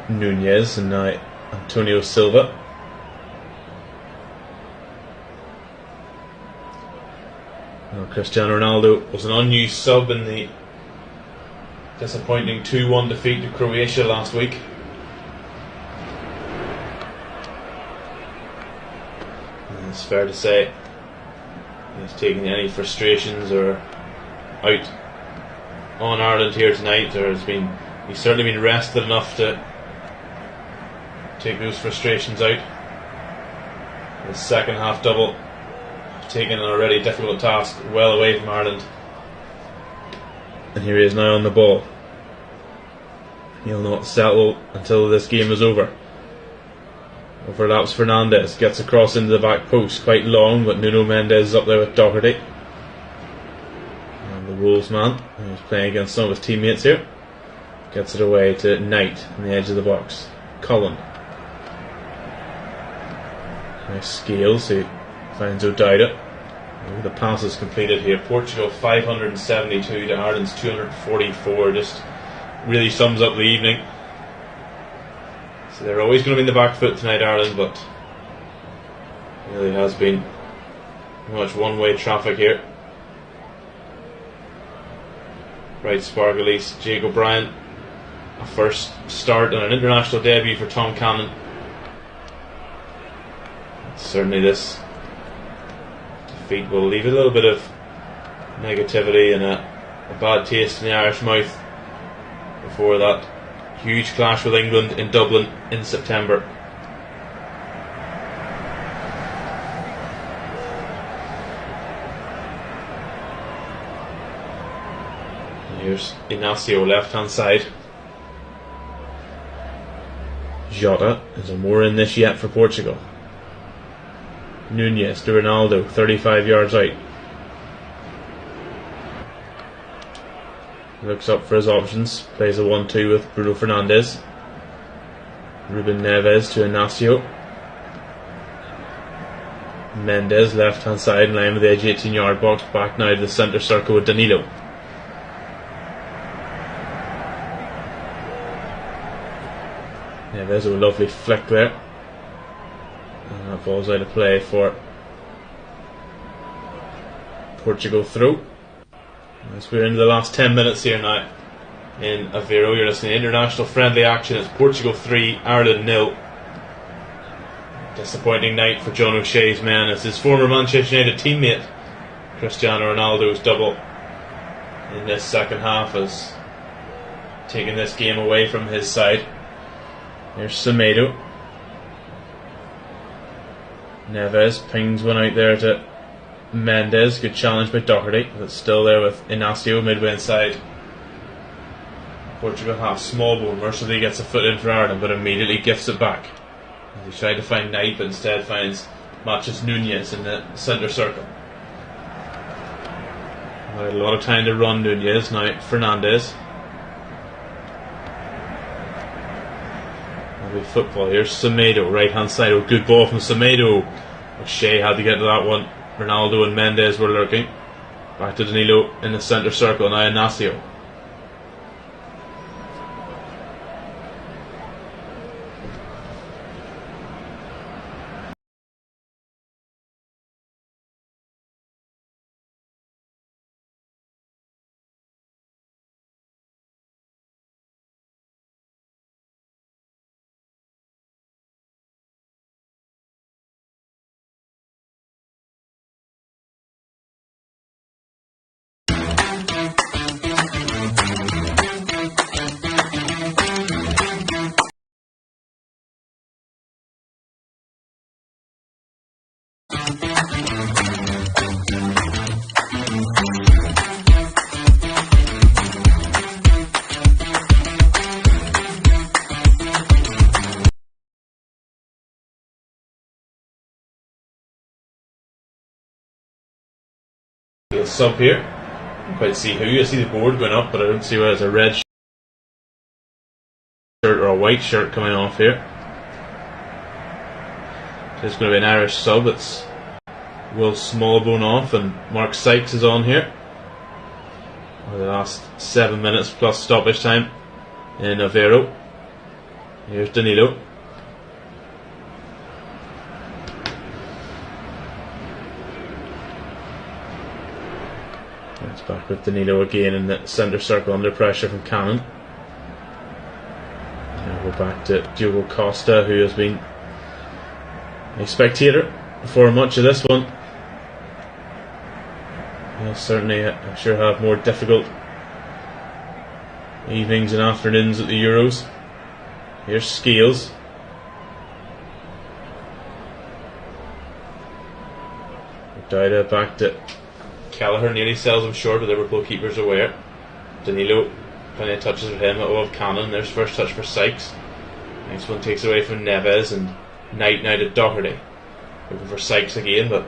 Nunez, and now Antonio Silva. Well, Cristiano Ronaldo was an unused sub in the disappointing 2-1 defeat to Croatia last week. It's fair to say he's taking any frustrations or out on Ireland here tonight. He's certainly been rested enough to take those frustrations out. The second half double, taking an already difficult task well away from Ireland, and here he is now on the ball. He'll not settle until this game is over. Overlaps Fernandes, gets across into the back post, quite long, but Nuno Mendes is up there with Doherty. And the Wolves man, who's playing against some of his teammates here, gets it away to Knight on the edge of the box. Cullen. Nice Scales, who finds O'Dowda. The pass is completed here. Portugal 572 to Ireland's 244. Just really sums up the evening. So they're always going to be in the back foot tonight, Ireland, but it really has been pretty much one-way traffic here. Bright sparklies, Jake O'Brien, a first start and an international debut for Tom Cannon. Certainly this defeat will leave a little bit of negativity and a bad taste in the Irish mouth before that huge clash with England in Dublin in September. Here's Inacio, left hand side. Jota, is there more in this yet for Portugal? Nunez to Ronaldo, 35 yards out. Looks up for his options, plays a 1-2 with Bruno Fernandes. Ruben Neves to Inacio. Mendes, left hand side, in line with the edge 18-yard box, back now to the centre circle with Danilo. Neves, a lovely flick there. And that falls out of play for Portugal throw. As we're into the last 10 minutes here now in Aveiro, you're listening to international friendly action. It's Portugal 3, Ireland 0. Disappointing night for John O'Shea's men as his former Manchester United teammate Cristiano Ronaldo's double in this second half has taken this game away from his side. Here's Semedo. Neves pings one out there to Mendes. Good challenge by Doherty, but still there with Inacio midway inside. Portugal half small bone. Mercifully gets a foot in for Ireland, but immediately gifts it back. He tried to find Knight, but instead finds Matches Nunez in the centre circle. Had a lot of time to run Nunez. Now Fernandes. Lovely football. Here's Semedo, right hand side. Oh, good ball from Semedo. O'Shea had to get to that one. Ronaldo and Mendes were lurking. Back to Danilo in the centre circle. Now Inacio. Sub here. I don't quite see who. I see the board going up, but I don't see whether it's a red shirt or a white shirt coming off here. So it's going to be an Irish sub. It's Will Smallbone off, and Mark Sykes is on here for the last 7 minutes plus stoppage time in Aveiro. Here's Danilo. It's back with Danilo again in the centre circle under pressure from Cannon. Now we're back to Diogo Costa, who has been a spectator for much of this one. He'll certainly, I'm sure, have more difficult evenings and afternoons at the Euros. Here's Scales. Dida back to Kelleher, nearly sells him short, but the Liverpool keeper's aware. Danilo, plenty of touches with him. Above Cannon. There's first touch for Sykes. Next one takes away from Neves, and Knight now to Doherty. Looking for Sykes again, but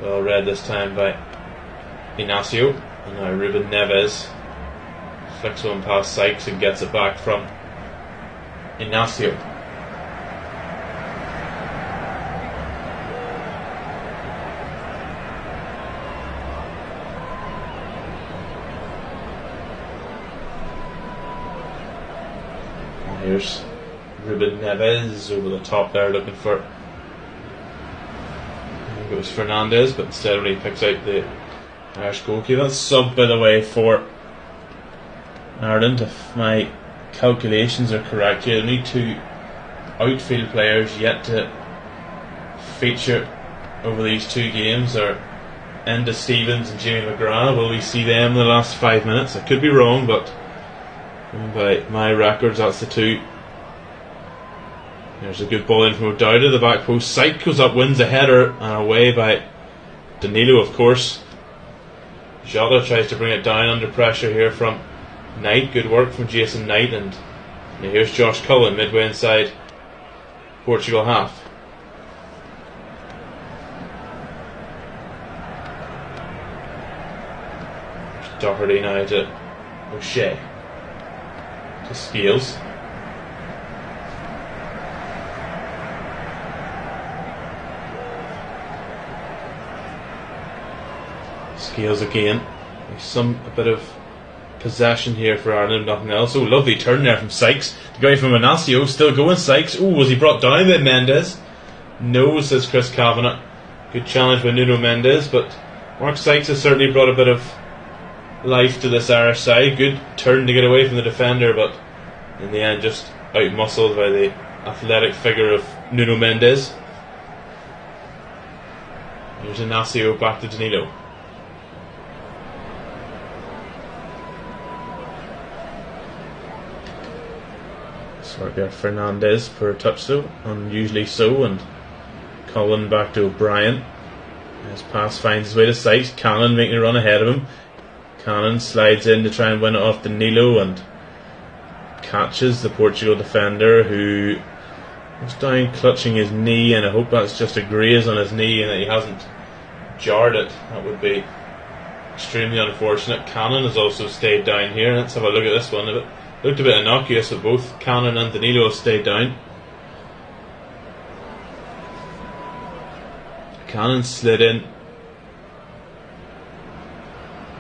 well read this time by Inacio. And now Ruben Neves flicks one past Sykes and gets it back from Inacio. Here's Ruben Neves over the top there, looking for, I think it was Fernandes, but instead when he picks out the Irish goalkeeper. That's sub, by the way, for Ireland, if my calculations are correct. You need 2 outfield players yet to feature over these 2 games are Enda Stevens and Jamie McGrath. Will we see them in the last 5 minutes? I could be wrong, but by my records, that's the 2. There's a good ball in from O'Dowda, the back post. Sykes goes up, wins a header, and away by Danilo, of course. Jota tries to bring it down under pressure here from Knight. Good work from Jason Knight, and here's Josh Cullen midway inside Portugal half. Doherty now to O'Shea. To Scales. Scales again. There's a bit of possession here for Ireland, nothing else. Oh, lovely turn there from Sykes. The guy from Inacio still going. Sykes. Oh, was he brought down by Mendes? No, says Chris Kavanagh. Good challenge by Nuno Mendes, but Mark Sykes has certainly brought a bit of life to this Irish side. Good turn to get away from the defender, but in the end just out-muscled by the athletic figure of Nuno Mendes. Here's Inacio back to Danilo. Sorry, there, Fernandez per touch though, unusually so, and Cullen back to O'Brien. His pass finds his way to Sykes. Cannon making a run ahead of him. Cannon slides in to try and win it off Danilo and catches the Portugal defender, who was down clutching his knee, and I hope that's just a graze on his knee and that he hasn't jarred it. That would be extremely unfortunate. Cannon has also stayed down here. Let's have a look at this one. It looked a bit innocuous, but both Cannon and Danilo have stayed down. Cannon slid in,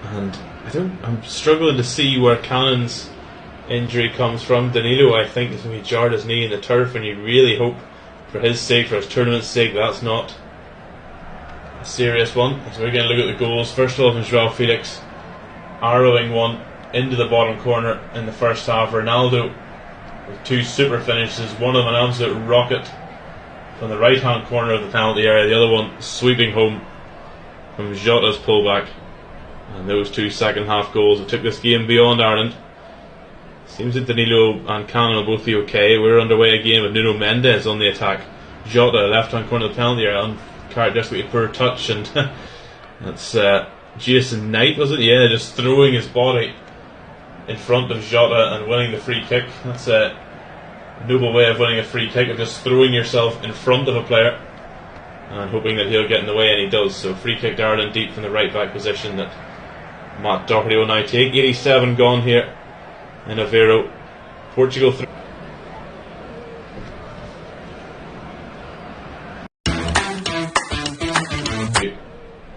and I'm struggling to see where Cannon's injury comes from. Danilo, I think, is when he jarred his knee in the turf, and you really hope for his sake, for his tournament's sake, that's not a serious one. So we're going to look at the goals. First of all, from João Felix, arrowing one into the bottom corner in the first half. Ronaldo with two super finishes, one of them an absolute rocket from the right hand corner of the penalty area, the other one sweeping home from Jota's pullback. And those two second half goals have took this game beyond Ireland. Seems that Danilo and Cannon will both be okay. We're underway again with Nuno Mendes on the attack. Jota, left hand corner of the penalty area, uncharacteristically poor touch, and that's Jason Knight, was it? Yeah, just throwing his body in front of Jota and winning the free kick. That's a noble way of winning a free kick, of just throwing yourself in front of a player and hoping that he'll get in the way, and he does. So free kick to Ireland deep from the right back position that Matt Doherty will now take. 87 gone here in Aveiro. Portugal through.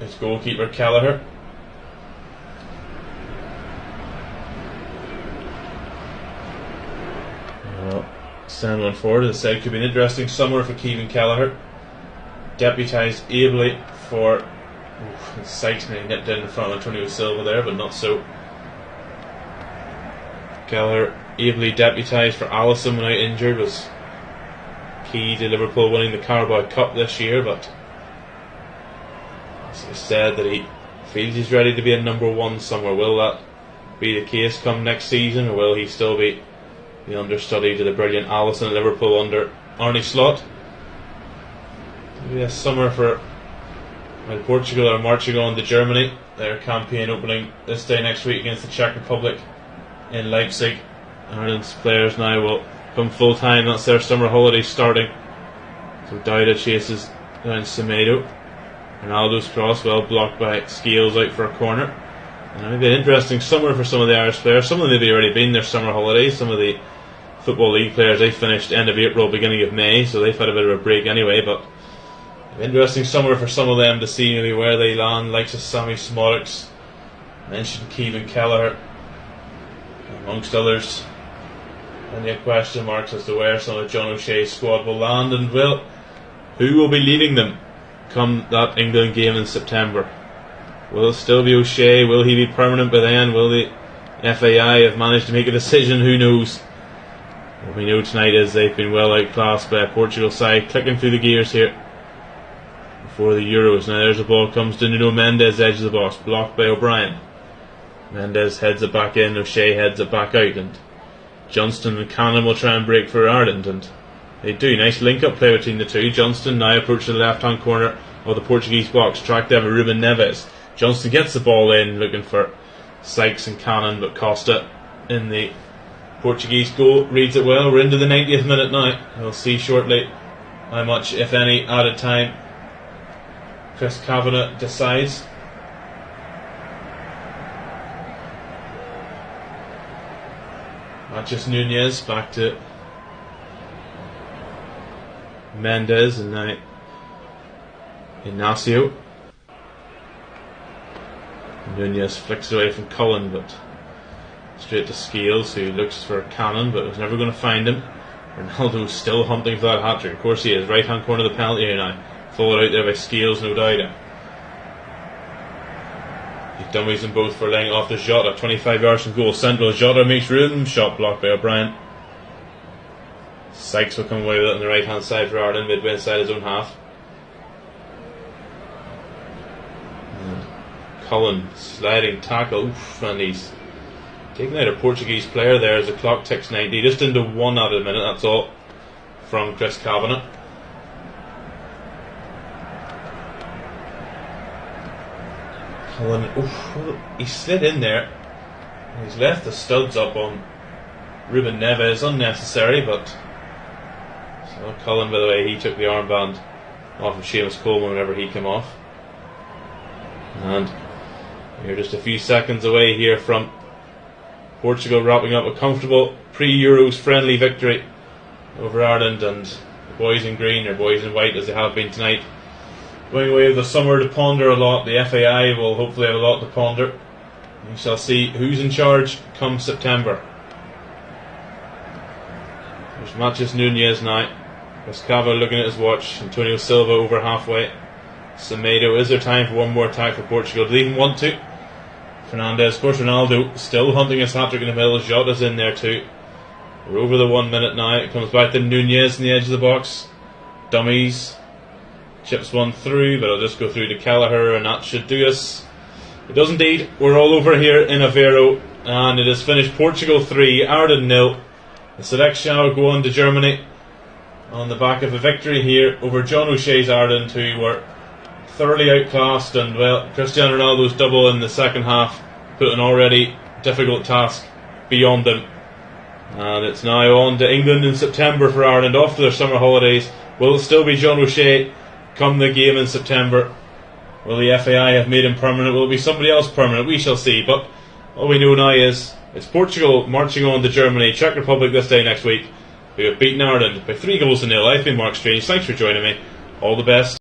His goalkeeper Kelleher. Send one forward. As I said, could be an interesting summer for Kevin Kelleher. Deputised ably for Sykes, and he nipped in front of Antonio Silva there, but not so. Kelleher ably deputised for Alisson when out injured, was key to Liverpool winning the Carabao Cup this year, but as he said that he feels he's ready to be a number one somewhere. Will that be the case come next season, or will he still be the understudy to the brilliant Alisson at Liverpool under Arne Slot? Maybe a summer for Portugal are marching on to Germany. Their campaign opening this day next week against the Czech Republic in Leipzig. Ireland's players now will come full time. That's their summer holiday starting. So Dowda chases down Semedo. Ronaldo's cross well blocked by Scales out for a corner. And maybe an interesting summer for some of the Irish players. Some of them maybe already been their summer holidays. Some of the Football League players, they finished end of April, beginning of May, so they've had a bit of a break anyway. But an interesting summer for some of them to see maybe where they land. Likes of Sammy Smolix, mentioned Kevin Kelleher, amongst others. And yet question marks as to where some of John O'Shea's squad will land, and who will be leading them come that England game in September. Will it still be O'Shea? Will he be permanent by then? Will the FAI have managed to make a decision? Who knows? What we know tonight is they've been well outclassed by a Portugal side clicking through the gears here before the Euros. Now there's the ball, comes to Nuno Mendes, edge of the box, blocked by O'Brien. Mendes heads it back in, O'Shea heads it back out, and Johnston and Cannon will try and break for Ireland, and they do. Nice link-up play between the two. Johnston now approaching the left-hand corner of the Portuguese box, tracked there by Ruben Neves. Johnston gets the ball in, looking for Sykes and Cannon, but Costa in the Portuguese goal reads it well. We're into the 90th minute now. We'll see shortly how much, if any, added time Chris Kavanagh decides. Matches Nunez back to Mendes, and now Ignacio. Nunez flicks away from Cullen, but straight to Scales, who looks for Cannon but was never going to find him. Ronaldo's still hunting for that hat-trick. Of course he is. Right hand corner of the penalty area now. Followed out there by Scales, no doubt. He dummies them both for laying off to Jota. 25 yards from goal. Central. Jota makes room. Shot blocked by O'Brien. Sykes will come away with it on the right hand side for Ireland, midway inside his own half. And Cullen sliding tackle. Oof, and he's Taking out a Portuguese player there as the clock ticks 90, just into 1 out of a minute, that's all, from Chris Kavanagh. Cullen, he slid in there. He's left the studs up on Ruben Neves, unnecessary, but so Cullen, by the way, he took the armband off of Seamus Coleman whenever he came off. And we're just a few seconds away here from Portugal wrapping up a comfortable pre-Euros friendly victory over Ireland, and the boys in green, or boys in white as they have been tonight, going away with the summer to ponder a lot. The FAI will hopefully have a lot to ponder. We shall see who's in charge come September. There's Mathias Núñez now. Cascava looking at his watch. Antonio Silva over halfway. Semedo, is there time for one more attack for Portugal? Do they even want to? Fernandes, of course, Ronaldo still hunting his hat-trick in the middle. Jota's in there too. We're over the 1 minute now. It comes back to Núñez in the edge of the box. Dummies. Chips one through, but I'll just go through to Kelleher, and that should do us. It does indeed. We're all over here in Aveiro, and it is finished. Portugal 3, Ireland 0. The Seleção go on to Germany on the back of a victory here over John O'Shea's Ireland, who were thoroughly outclassed, and well, Cristiano Ronaldo's double in the second half put an already difficult task beyond them. And it's now on to England in September for Ireland after their summer holidays. Will it still be John O'Shea come the game in September? Will the FAI have made him permanent? Will it be somebody else permanent? We shall see. But all we know now is it's Portugal marching on to Germany, Czech Republic this day next week. We have beaten Ireland by 3 goals to 0. I've been Mark Strange. Thanks for joining me. All the best.